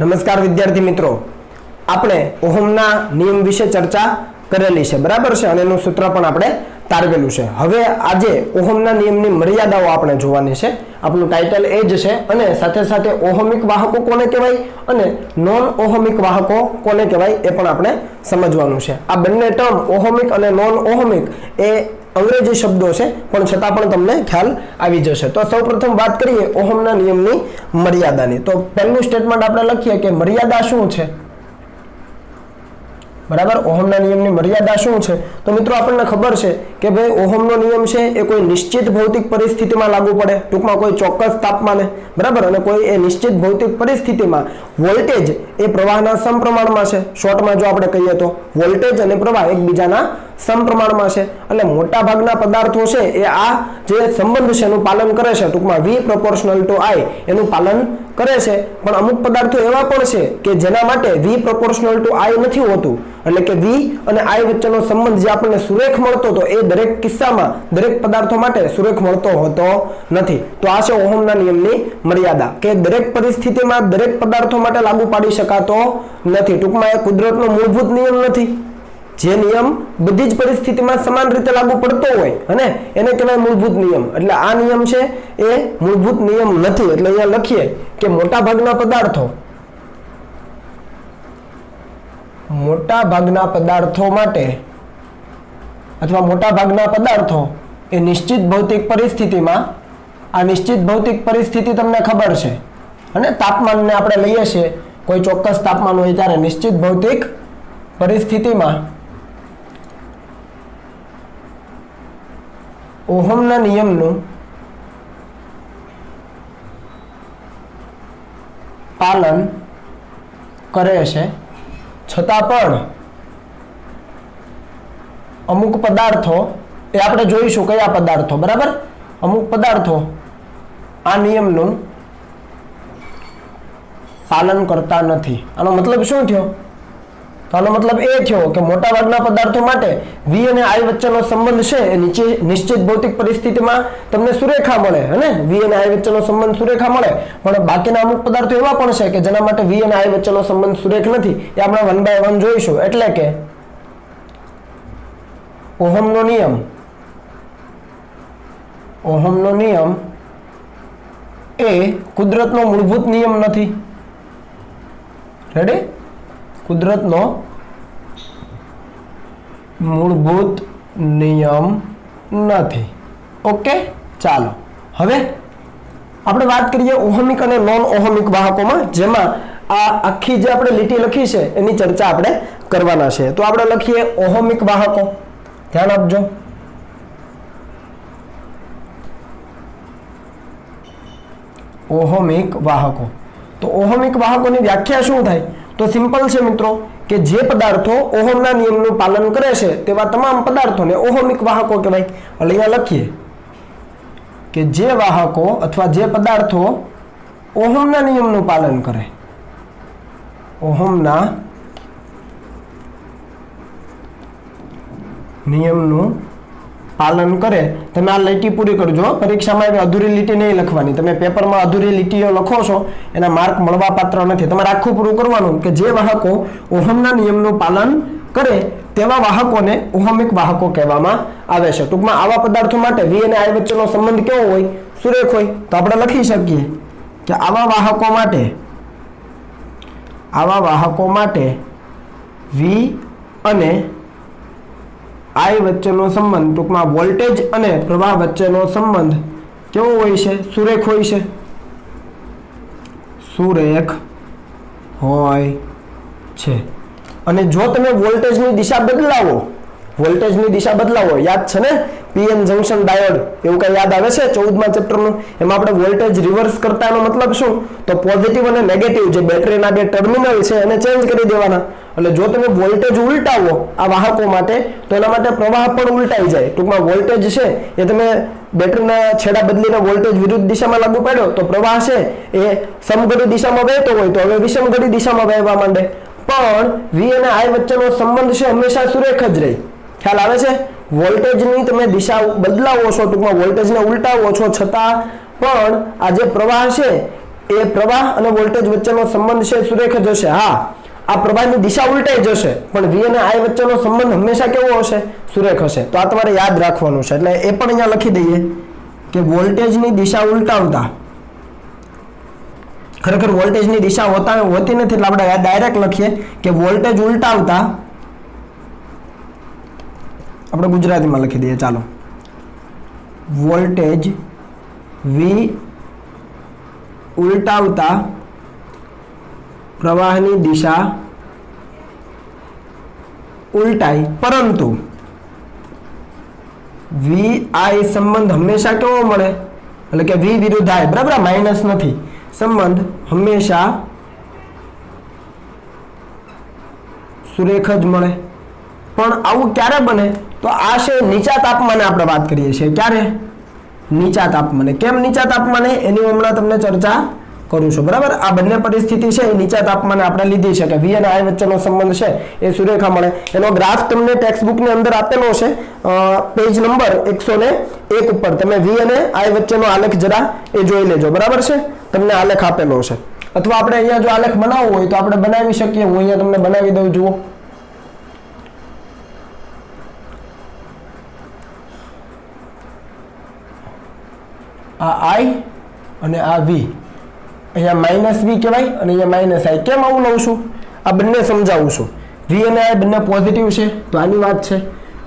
નમસ્કાર વિદ્યાર્થી મિત્રો, આપણે ઓહમના નિયમ વિશે ચર્ચા કરેલી છે, બરાબર છે, અને એનું સૂત્ર પણ આપણે તારવેલું છે. હવે આજે ઓહમના નિયમની મર્યાદાઓ આપણે જોવાની છે. આપણું ટાઇટલ એ જ છે. અને સાથે સાથે ઓહમિક વાહકો કોને કહેવાય અને નોન ઓહમિક વાહકો કોને કહેવાય એ પણ આપણે સમજવાનું છે. આ બંને ટર્મ ઓહમિક અને નોન ઓહમિક એ અંગ્રેજી શબ્દો છે, પણ છતાં પણ તમને ખ્યાલ આવી જશે. તો સૌપ્રથમ વાત કરીએ ઓહમના નિયમની મર્યાદાની. તો પહેલું સ્ટેટમેન્ટ આપણે લખીએ કે મર્યાદા શું છે, બરાબર. ઓહમના નિયમની મર્યાદા શું છે? તો મિત્રો આપણને ખબર છે કે ભાઈ ઓહમનો નિયમ છે એ કોઈ નિશ્ચિત ભૌતિક પરિસ્થિતિમાં લાગુ પડે, ટૂંકમાં કોઈ ચોક્કસ તાપમાને, બરાબર, અને કોઈ એ નિશ્ચિત ભૌતિક પરિસ્થિતિમાં વોલ્ટેજ એ પ્રવાહના સમપ્રમાણમાં છે. શોર્ટમાં જો આપણે કહીએ તો વોલ્ટેજ અને પ્રવાહ એકબીજાના સમપ્રમાણમાં છે. એટલે મોટા ભાગના પદાર્થો છે એ આ જે સંબંધ છે એનું પાલન કરે છે, ટૂંકમાં V proportional to I એનું પાલન કરે છે. પણ અમુક પદાર્થો એવા પણ છે કે જેના માટે V proportional to I નથી હોતું, એટલે કે V અને I વચ્ચેનો સંબંધ જે આપણને સુરેખ મળતો હતો એ દરેક કિસ્સામાં દરેક પદાર્થો માટે સુરેખ મળતો હોતો નથી. તો આ છે ઓહમના નિયમની મર્યાદા, કે દરેક પરિસ્થિતિમાં દરેક પદાર્થો માટે લાગુ પાડી શકાતો નથી. ટૂંકમાં એ કુદરતનો મૂળભૂત નિયમ નથી. જે નિયમ બધી જ પરિસ્થિતિમાં સમાન રીતે લાગુ પડતો હોય અને એને કહેવાય મૂળભૂત નિયમ. એટલે આ નિયમ છે એ મૂળભૂત નિયમ નથી. એટલે અહીંયા લખીએ કે મોટા ભાગના પદાર્થો માટે અથવા મોટા ભાગના પદાર્થો એ નિશ્ચિત ભૌતિક પરિસ્થિતિમાં, આ નિશ્ચિત ભૌતિક પરિસ્થિતિ તમને ખબર છે, અને તાપમાનને આપણે લઈએ છીએ, કોઈ ચોક્કસ તાપમાન હોય ત્યારે નિશ્ચિત ભૌતિક પરિસ્થિતિમાં ઓહમના નિયમનું પાલન કરે છે. છતાં પણ અમુક પદાર્થો એ આપણે જોઈશું કયા પદાર્થો, બરાબર, અમુક પદાર્થો આ નિયમનું પાલન કરતા નથી. આનો મતલબ શું થયો? તો આનો મતલબ એ થયો કે મોટાભાગના પદાર્થો માટે V અને I વચ્ચેનો સંબંધ છે એ નિશ્ચિત ભૌતિક પરિસ્થિતિમાં તમને સુરેખા મળે, અને V અને I વચ્ચેનો સંબંધ સુરેખા મળે. પણ બાકીના અમુક પદાર્થો એવા પણ છે કે જેના માટે V અને I વચ્ચેનો સંબંધ સુરેખ નથી. એ આપણે 1 by 1 જોઈશું. એટલે કે ઓહમનો નિયમ એ કુદરતનો મૂળભૂત નિયમ નથી. રેડી? કુદરતનો મૂળભૂત નિયમ નથી. ઓકે, ચાલો હવે આપણે વાત કરીએ ઓહમિક અને નોન ઓહમિક વાહકોમાં, જેમાં આ આખી જે આપણે લીટી લખી છે એની ચર્ચા આપણે કરવાના છે. તો આપણે લખીએ ઓહમિક વાહકો. ધ્યાન આપજો. ઓહમિક વાહકો. તો ઓહમિક વાહકોની વ્યાખ્યા શું થાય? તો સિમ્પલ છે મિત્રો, કે જે પદાર્થો ઓહમના નિયમનું પાલન કરે છે તેવા તમામ પદાર્થોને ઓહમિક વાહકો કહેવાય. એટલે અહીંયા લખીએ કે જે વાહકો અથવા જે પદાર્થો ઓહમના નિયમનું પાલન કરે, ઓહમના નિયમનું પાલન કરે. તમે આ લીટી પૂરી કરજો. પરીક્ષામાં એવી અધૂરી લીટી નહીં લખવાની. તમે પેપરમાં અધૂરી લીટીઓ લખો છો એના માર્ક મળવા પાત્ર નથી. તમારે આખું પૂરું કરવાનું કે જે વાહકો ઓહમના નિયમનું પાલન કરે તેવા વાહકોને ઓહમિક વાહકો કહેવામાં આવે છે. ટૂંકમાં આવા પદાર્થો માટે V અને I વચ્ચેનો સંબંધ કેવો હોય? સુરેખ હોય. તો આપણે લખી શકીએ કે આવા વાહકો માટે V અને I વચ્ચેનો સંબંધ, ટૂંકમાં વોલ્ટેજ અને પ્રવાહ વચ્ચેનો સંબંધ કેવો હોય છે? સુરેખ હોય છે. સુરેખ હોય છે. અને જો તમે વોલ્ટેજની દિશા બદલાવો, યાદ છે ને PN જંક્શન ડાયોડ, એવું કઈ યાદ આવે છે 14મા ચેપ્ટરનું? એમાં આપણે વોલ્ટેજ રિવર્સ કરતા એનો મતલબ શું? તો પોઝિટિવ અને નેગેટિવ જે બેટરીના બે ટર્મિનલ છે એને ચેન્જ કરી દેવાના. એટલે જો તમે વોલ્ટેજ ઉલટાવો આ વાહકો માટે, તો એના માટે પ્રવાહ પણ ઉલટાઈ જાય. ટૂંકમાં વોલ્ટેજ છે એ તમે બેટરીના છેડા બદલીને વોલ્ટેજ વિરુદ્ધ દિશામાં લાગુ પાડ્યો તો પ્રવાહ છે એ સમઘડી દિશામાં વહેતો હોય તો હવે વિષમઘડી દિશામાં વહેવા માંડે. પણ V અને I વચ્ચેનો સંબંધ છે હંમેશા સુરેખ જ રહે. ખ્યાલ આવે છે? વોલ્ટેજની તમે દિશા બદલાવો છો, ટૂંકમાં વોલ્ટેજને ઉલટાવો છો, છતાં પણ આ જે પ્રવાહ છે એ પ્રવાહ અને વોલ્ટેજ વચ્ચેનો સંબંધ છે સુરેખ જ હશે. હા, આ પ્રવાહની દિશા ઉલટાઈ જશે પણ V અને I વચ્ચેનો સંબંધ હંમેશા કેવો હશે? સુરેખ હશે. તો આ તમારે યાદ રાખવાનું છે. એટલે એ પણ અહીંયા લખી દઈએ કે વોલ્ટેજની દિશા ઉલટાવતા, ખરેખર વોલ્ટેજની દિશા હોતી નથી એટલે આપણે ડાયરેક્ટ લખીએ કે વોલ્ટેજ ઉલટાવતા, આપણે ગુજરાતીમાં લખી દઈએ. ચાલો, વોલ્ટેજ V ઉલટાવતા પ્રવાહની દિશા ઉલટાઈ, પરંતુ VI સંબંધ હંમેશા કેવો મળે? એટલે કે V વિરુદ્ધ I, બરાબર, માઇનસ નથી, સંબંધ હંમેશા સુરેખ જ મળે. પણ આવું ક્યારે બને? તો આ છે નીચા તાપમાને આપણે વાત કરીએ છીએ. ક્યારે? નીચા તાપમાને. કેમ નીચા તાપમાને? એની હમણાં તમને ચર્ચા કરું છું, બરાબર. આ બંને પરિસ્થિતિ છે એ નીચા તાપમાને આપણે લીધી છે કે V અને I વચ્ચેનો સંબંધ છે એ સુરેખા મળે. એનો ગ્રાફ તમને ટેક્સ્ટ બુકની અંદર આપેલો છે, પેજ નંબર 101 ઉપર. તમે V અને I વચ્ચેનો આલેખ જરા એ જોઈ લેજો, બરાબર છે. તમને આલેખ આપેલો છે. અથવા આપણે અહીંયા જો આલેખ બનાવવો હોય તો આપણે બનાવી શકીએ. હું અહીંયા તમને બનાવી દઉં. જુઓ, આ I અને આ V, અહીંયા માઇનસ V કહેવાય અને અહીંયા માઇનસ I. કેમ આવું લઉં છું? આ બંને સમજાવું છું. V અને I બંને પોઝિટિવ છે તો આની વાત છે,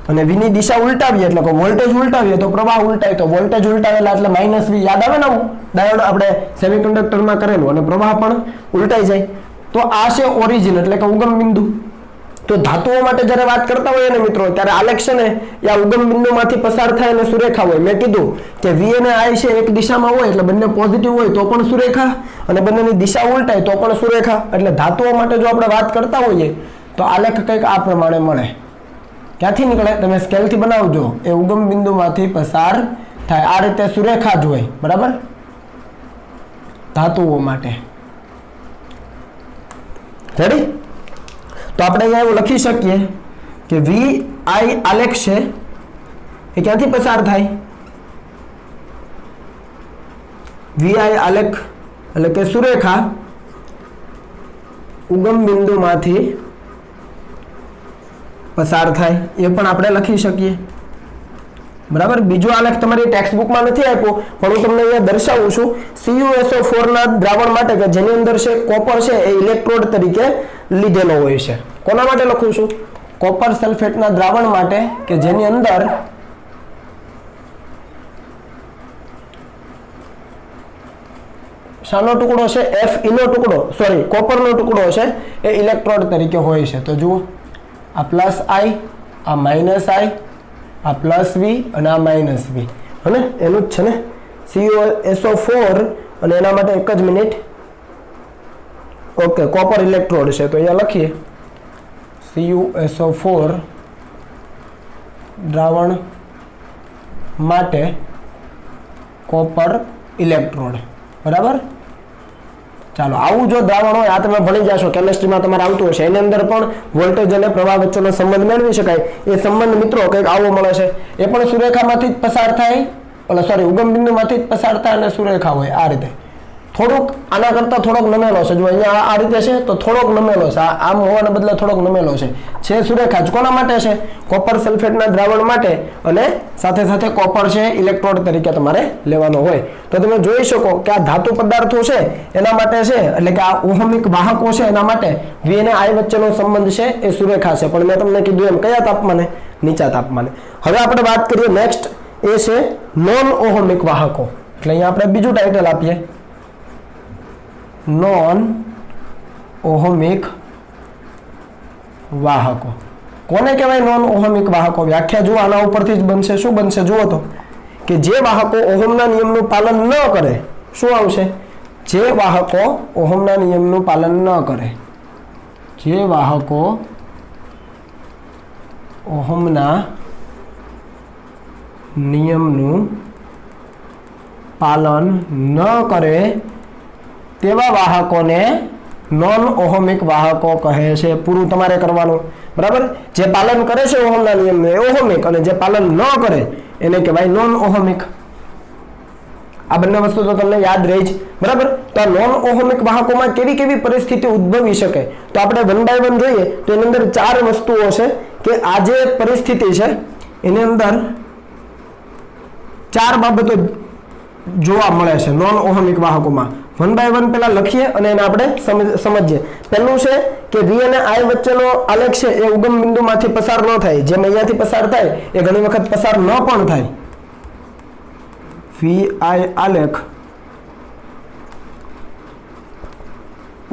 અને V ની દિશા ઉલટાવીએ એટલે કે વોલ્ટેજ ઉલટાવીએ તો પ્રવાહ ઉલટાય, તો વોલ્ટેજ ઉલટાવેલા એટલે માઇનસ V. યાદ આવે ને આવું ડાયોડ આપણે સેમિકન્ડક્ટરમાં કરેલું, અને પ્રવાહ પણ ઉલટાઈ જાય. તો આ છે ઓરિજિન એટલે કે ઉગમ બિંદુ. તો ધાતુઓ માટે જ્યારે વાત કરતા હોઈએ ને મિત્રો, ત્યારે આલેખ છે ને એ આ ઉગમ બિંદુમાંથી પસાર થાય અને સુરેખા હોય. મેં કીધું કે V અને I છે એક દિશામાં હોય એટલે બંને પોઝિટિવ હોય તો પણ સુરેખા, અને બંનેની દિશા ઉલટાય તો પણ સુરેખા. એટલે ધાતુઓ માટે જો આપણે વાત કરતા હોઈએ તો આલેખ કંઈક આ પ્રમાણે મળે. ક્યાંથી નીકળે? તમે સ્કેલથી બનાવજો. એ ઉગમ બિંદુમાંથી પસાર થાય. આ રીતે સુરેખા જ હોય, બરાબર, ધાતુઓ માટે. રેડી? તો આપણે અહીંયા એવું લખી શકીએ કે VI આલેખ છે એ ક્યાંથી પસાર થાય? VI આલેખ એટલે કે સુરેખા ઉગમ બિંદુમાંથી પસાર થાય, એ પણ આપણે લખી શકીએ, બરાબર. બીજો આલેખ તમારી ટેક્સ્ટ બુકમાં નથી આપ્યો પણ હું તમને અહીંયા દર્શાવું છું. CuSO4 ના દ્રાવણ માટે કે જેની અંદર છે કોપર છે એ ઇલેક્ટ્રોડ તરીકે લીધેલો હોય છે. કોના માટે લખું છું? કોપર સલ્ફેટના દ્રાવણ માટે કે જેની અંદર શાનો ટુકડો છે? Fe નો ટુકડો, સોરી કોપરનો ટુકડો છે એ ઇલેક્ટ્રોડ તરીકે હોય છે. તો જુઓ, આ પ્લસ I, આ માઇનસ I, આ પ્લસ V અને આ માઇનસ V, હને એનું જ છે ને CuSO4. અને એના માટે એક જ મિનિટ. ઓકે, કોપર ઇલેક્ટ્રોડ છે તો અહીંયા લખીએ CuSO4 દ્રાવણ માટે કોપર ઇલેક્ટ્રોડ, બરાબર. ચાલો, આવું જો દ્રાવણ હોય, આ તમે ભણી જશો, કેમિસ્ટ્રીમાં તમારે આવતું હશે, એની અંદર પણ વોલ્ટેજ અને પ્રવાહ વચ્ચેનો સંબંધ મેળવી શકાય. એ સંબંધ મિત્રો કંઈક આવો મળે છે. એ પણ સુરેખામાંથી જ પસાર થાય, સોરી ઉગમ બિંદુમાંથી જ પસાર થાય અને સુરેખા હોય. આ રીતે થોડોક આના કરતાં થોડોક નમેલો છે. જો અહીંયા આ રીતે છે તો થોડોક નમેલો છે, આમ હોવાને બદલે થોડોક નમેલો છે સુરેખા જ. કોના માટે છે? કોપર સલ્ફેટના દ્રાવણ માટે, અને સાથે સાથે કોપર છે ઇલેક્ટ્રોડ તરીકે તમારે લેવાનો હોય. તો તમે જોઈ શકો કે આ ધાતુ પદાર્થો છે એના માટે છે, એટલે કે આ ઓહમિક વાહકો છે એના માટે V અને I વચ્ચેનો સંબંધ છે એ સુરેખા છે. પણ મેં તમને કીધું એમ કયા તાપમાને? નીચા તાપમાને. હવે આપણે વાત કરીએ નેક્સ્ટ, એ છે નોન ઓહમિક વાહકો. એટલે અહીંયા આપણે બીજું ટાઇટલ આપીએ, નોન ઓહમિક વાહકો. કોને કહેવાય નોન ઓહમિક વાહકો? વ્યાખ્યા જુઓ, આના ઉપરથી જ બનશે. શું બનશે જુઓ તો, કે જે વાહકો ઓહમના નિયમનું પાલન ન કરે. શું આવશે? જે વાહકો ઓહમના નિયમનું પાલન ન કરે. જે વાહકો ઓહમના નિયમનું પાલન ન કરે તેવા વાહકોને નોન ઓહમિક વાહકો કહે છે. પૂરું તમારે કરવાનું, બરાબર. જે પાલન કરે છે ઓહમના નિયમનું એ ઓહમિક, અને જે પાલન ન કરે એને કહેવાય નોન ઓહમિક. આ બંને વસ્તુ તો તમને યાદ રહી જ, બરાબર. તો આ નોન ઓહમિક વાહકોમાં કેવી કેવી પરિસ્થિતિ ઉદ્ભવી શકે, તો આપણે 1 by 1 જોઈએ તો એની અંદર 4 વસ્તુઓ છે કે આ જે પરિસ્થિતિ છે એની અંદર 4 બાબતો જોવા મળે છે નોન ઓહમિક વાહકોમાં. 1 by 1 પેલા લખીએ અને એને આપણે સમજીએ. પહેલું છે કે V અને I વચ્ચેનો આલેખ છે એ ઉગમ બિંદુમાંથી પસાર ન થાય, જેમ અહીંયાથી પસાર થાય એ ઘણી વખત પસાર ન પણ થાય. VI આલેખ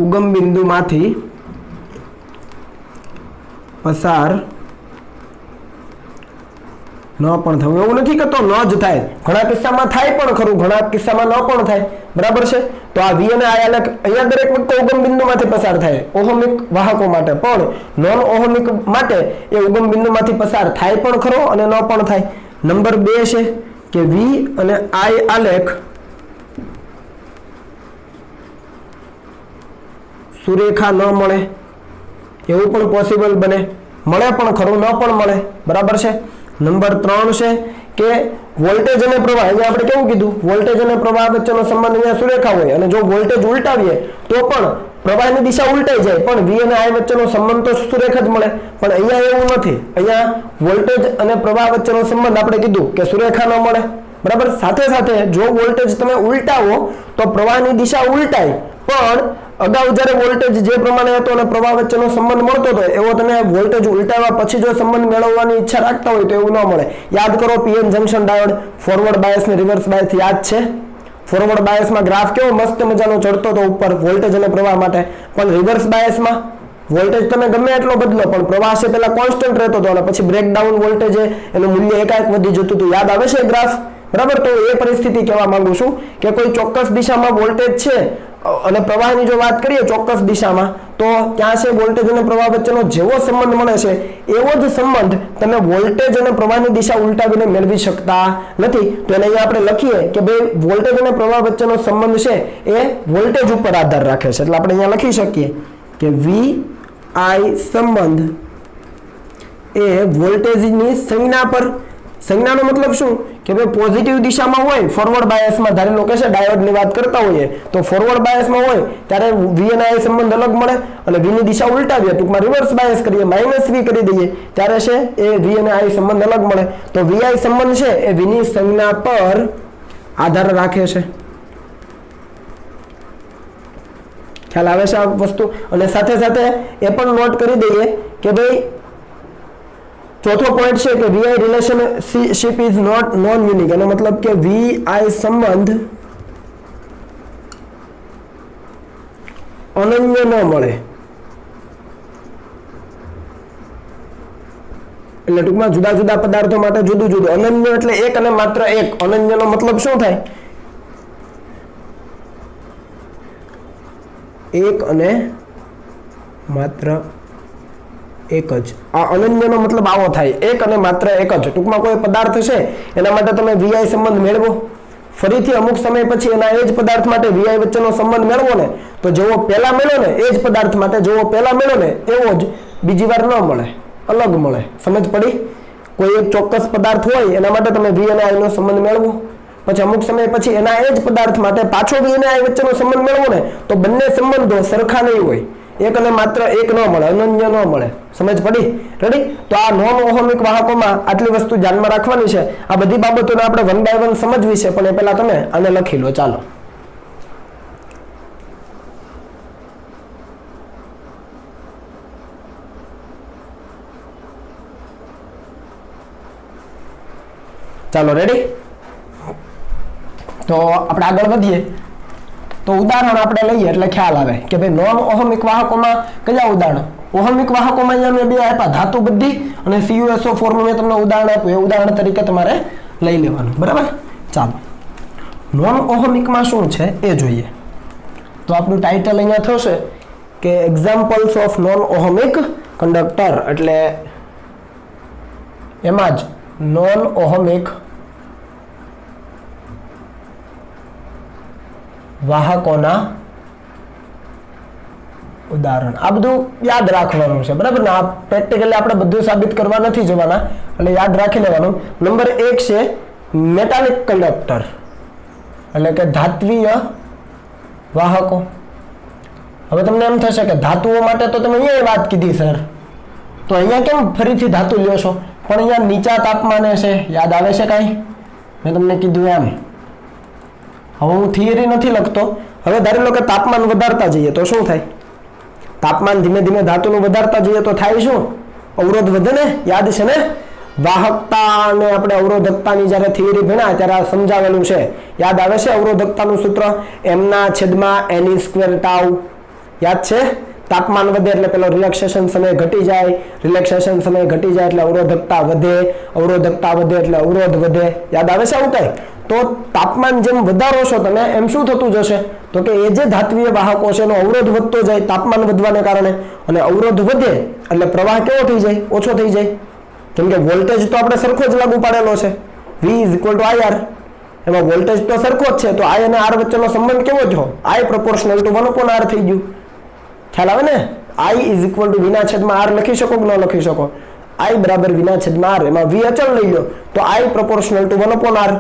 ઉગમ બિંદુમાંથી પસાર ન પણ થવું, એવું નથી કહેતો ન જ થાય, ઘણા કિસ્સામાં થાય પણ ખરું, ઘણા કિસ્સામાં ન પણ થાય, બરાબર છે. તો આ V અને I આલેખ અહીંયા દરેક વખતે ઉગમ બિંદુમાંથી પસાર થાય ઓહમિક વાહકો માટે, પણ નોન ઓહમિક માટે એ ઉગમ બિંદુમાંથી પસાર થાય પણ ખરો અને ન પણ થાય. નંબર 2 છે કે V અને I આલેખ સુરેખા ન મળે, એવું પણ પોસિબલ બને, મળે પણ ખરું ન પણ મળે, બરાબર છે. નંબર 3 છે કે વોલ્ટેજ અને પ્રવાહ, અહીંયા આપણે કેવું કીધું, વોલ્ટેજ અને પ્રવાહ વચ્ચેનો સંબંધ અહીંયા સુરેખા હોય અને જો વોલ્ટેજ ઉલટાવીએ તો પણ પ્રવાહની દિશા ઉલટાઈ જાય, પણ V અને I વચ્ચેનો સંબંધ તો સુરેખા જ મળે. પણ અહીંયા એવું નથી, અહીંયા વોલ્ટેજ અને પ્રવાહ વચ્ચેનો સંબંધ આપણે કીધું કે સુરેખા ન મળે, બરાબર. સાથે સાથે જો વોલ્ટેજ તમે ઉલટાવો તો પ્રવાહની દિશા ઉલટાય, પણ અગાઉ જ્યારે વોલ્ટેજ જે પ્રમાણે હતો અને પ્રવાહ વચ્ચેનો સંબંધ મળતો હતો એવો તમે વોલ્ટેજ ઉલટાવ્યા પછી જો સંબંધ મેળવવાની ઈચ્છા રાખતા હોય તો એવું ન મળે. યાદ કરો PN junction diode, forward bias ને રિવર્સ બાયસ યાદ છે. ફોરવર્ડ બાયસમાં ગ્રાફ કેવો મસ્ત મજાનો ચડતો હતો ઉપર વોલ્ટેજ અને પ્રવાહ માટે, પણ રિવર્સ બાયસમાં વોલ્ટેજ તમે ગમે એટલો બદલો પણ પ્રવાહ છે પેલા કોન્સ્ટન્ટ રહેતો હતો અને પછી બ્રેકડાઉન વોલ્ટેજ એનું મૂલ્ય એકાએક વધી જતું હતું. યાદ આવે છે ગ્રાફ, બરાબર. તો એ પરિસ્થિતિ કહેવા માંગુ છું કે કોઈ ચોક્કસ દિશામાં વોલ્ટેજ છે અને પ્રવાહની જો વાત કરીએ ચોક્કસ દિશામાં, તો ત્યાં છે વોલ્ટેજ અને પ્રવાહ વચ્ચેનો જેવો સંબંધ મળે છે એવો જ સંબંધ તમે વોલ્ટેજ અને પ્રવાહની દિશા ઉલટાવીને મેળવી શકતા નથી. તો એને અહીંયા આપણે લખીએ કે ભાઈ વોલ્ટેજ અને પ્રવાહ વચ્ચેનો સંબંધ છે એ વોલ્ટેજ ઉપર આધાર રાખે છે. એટલે આપણે અહીંયા લખી શકીએ કે VI સંબંધ એ વોલ્ટેજની સંજ્ઞા પર, સંજ્ઞાનો મતલબ શું કે ભાઈ પોઝિટિવ દિશામાં હોય ફોરવર્ડ બાયસમાં, ધારી લો કે છે ડાયોડની વાત કરતા હોઈએ તો ફોરવર્ડ બાયસમાં હોય ત્યારે V અને I સંબંધ અલગ મળે, અને V ની દિશા ઉલટાવીએ ટૂંકમાં રિવર્સ બાયસ કરીએ -V કરી દઈએ ત્યારે છે એ V અને I સંબંધ અલગ મળે. તો VI સંબંધ છે એ V ની સંજ્ઞા પર આધાર રાખે છે. ખ્યાલ આવે છે આ વસ્તુ. અને સાથે સાથે એ પણ નોટ કરી દઈએ કે ભાઈ ચોથો પોઈન્ટ છે કે VI relationship is not non unique, એનો મતલબ કે VI સંબંધ અનન્ય ન મળે, એટલે ટૂંકમાં જુદા જુદા પદાર્થો માટે જુદું જુદું. અનન્ય એટલે એક અને માત્ર એક. અનન્યનો મતલબ શું થાય? એક અને માત્ર એક જ. આ અનન્યનો મતલબ આવો થાય, એક અને માત્ર એક જ. ટૂંકમાં કોઈ પદાર્થ છે એના માટે તમે VI સંબંધ મેળવો, ફરીથી અમુક સમય પછી એના એ જ પદાર્થ માટે VI વચ્ચેનો સંબંધ મેળવો ને તો જેવો પહેલા મળ્યો ને એ જ પદાર્થ માટે જેવો પહેલા મળ્યો ને એવો જ બીજી વાર ન મળે, અલગ મળે. સમજ પડી? કોઈ એક ચોક્કસ પદાર્થ હોય એના માટે તમે V અને I નો સંબંધ મેળવો, પછી અમુક સમય પછી એના એ જ પદાર્થ માટે પાછો V અને I વચ્ચેનો સંબંધ મેળવો ને તો બંને સંબંધો સરખા નહીં હોય, એક અને માત્ર એક ન મળે, અનન્ય ન મળે. સમજ પડી? રેડી? તો આ નોન ઓહમિક વાહકોમાં આટલી વસ્તુ ધ્યાનમાં રાખવાની છે. આ બધી બાબતોને આપણે 1 by 1 સમજવી છે, પણ એ પહેલા તમે આને લખી લો. ચાલો ચાલો રેડી? તો આપણે આગળ વધીએ. તો ઉદાહરણ આપણે લઈએ એટલે ખ્યાલ આવે કે ભાઈ નોન ઓહમિક વાહકોમાં કયા ઉદાહરણ. ઓહમિક વાહકોમાં અહીંયા મેં બે આપ્યા, ધાતુ બધી અને CuSO4 નું મેં તમને ઉદાહરણ આપ્યું, એ ઉદાહરણ તરીકે તમારે લઈ લેવાનું. બરાબર? ચાલો નોન ઓહમિકમાં શું છે એ જોઈએ. તો આપણું ટાઇટલ અહીંયા થશે કે examples of non ohmic conductor, એટલે એમાં જ નોન ઓહમિક વાહકોના ઉદાહરણ. આ બધું યાદ રાખવાનું છે, બરાબર ને? આ પ્રેક્ટિકલી આપણે બધું સાબિત કરવા નથી જવાના, એટલે યાદ રાખી લેવાનું. નંબર 1 છે મેટાલિક કંડક્ટર. એટલે કે ધાત્વીય વાહકો. હવે તમને એમ થશે કે ધાતુઓ માટે તો તમે અહીંયા વાત કીધી સર, તો અહીંયા કેમ ફરીથી ધાતુ લ્યો છો? પણ અહીંયા નીચા તાપમાને છે, યાદ આવે છે કાંઈ? મેં તમને કીધું એમ. હવે હું થિયરી નથી લખતો. હવે ધારી લો કે તાપમાન વધારતા જઈએ તો શું થાય? તાપમાન ધીમે ધીમે ધાતુનું વધારતા જઈએ તો થાય શું? અવરોધ વધે ને, યાદ છે ને? વાહકતા અને આપણે અવરોધકતાની જ્યારે થિયરી ભણ્યા ત્યારે સમજાવેલું છે, યાદ આવે છે? અવરોધકતાનું સૂત્ર એમના છેદમાં એની સ્ક્વેર ટાઉ, યાદ છે? તાપમાન વધે એટલે પેલો રિલેક્સેશન સમય ઘટી જાય, રિલેક્સેશન સમય ઘટી જાય એટલે અવરોધકતા વધે, અવરોધકતા વધે એટલે અવરોધ વધે, યાદ આવે છે આવું કઈ? તો તાપમાન જેમ વધારો છો તમે એમ શું થતું જશે? તો કે એ જે ધાત્વીય વાહકો છે એનો અવરોધ વધતો જાય તાપમાન વધવાને કારણે, અને અવરોધ વધે એટલે પ્રવાહ કેવો થઈ જાય? ઓછો થઈ જાય. કેમ કે વોલ્ટેજ તો આપણે સરખો જ લાગુ પાડેલો છે, V = IR. એમાં વોલ્ટેજ તો સરખો જ છે, તો I અને R વચ્ચેનો સંબંધ કેવો થયો? I proportional to 1/R થઈ ગયું. ખ્યાલ આવે ને? I = V/R લખી શકો કે ન લખી શકો? I બરાબર V/R, એમાં V અચળ લઈ લો તો I proportional to 1/R.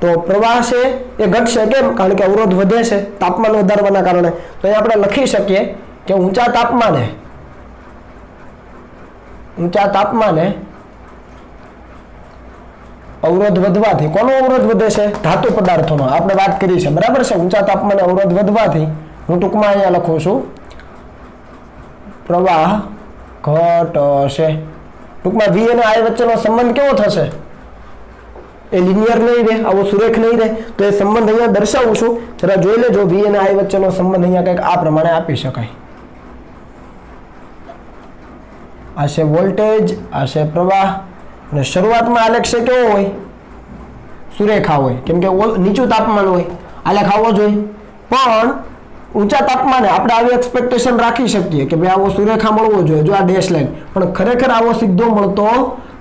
તો પ્રવાહ છે એ ઘટશે, કેમ? કારણ કે અવરોધ વધે છે તાપમાન વધારવાના કારણે. તો અહીં આપણે લખી શકીએ કે ઊંચા તાપમાને અવરોધ વધવાથી, કોનો અવરોધ વધે છે? ધાતુ પદાર્થોનો. આપણે વાત કરી છે, બરાબર છે? ઊંચા તાપમાને અવરોધ વધવાથી હું ટૂંકમાં અહીંયા લખું છું પ્રવાહ ઘટશે. ટૂંકમાં V અને I વચ્ચેનો સંબંધ કેવો થશે? એ લિનિયર નહીં રહે, આવો સુરેખ નહીં રહે. તો એ સંબંધ અહીંયા દર્શાવું છું, જરા જોઈ લેજો. V અને I વચ્ચેનો સંબંધ અહીંયા કંઈક આ પ્રમાણે આપી શકાય. આ છે વોલ્ટેજ, આ છે પ્રવાહ, અને શરૂઆતમાં આલેખ છે કેવો હોય? સુરેખા હોય, કેમ કે નીચું તાપમાન હોય, આલેખ આવો જોઈએ. પણ ઊંચા તાપમાને આપણે આવી એક્સપેક્ટેશન રાખી શકીએ કે ભાઈ આવો સુરેખા મળવો જોઈએ, જો આ ડેશ લાઈન, પણ ખરેખર આવો સીધો મળતો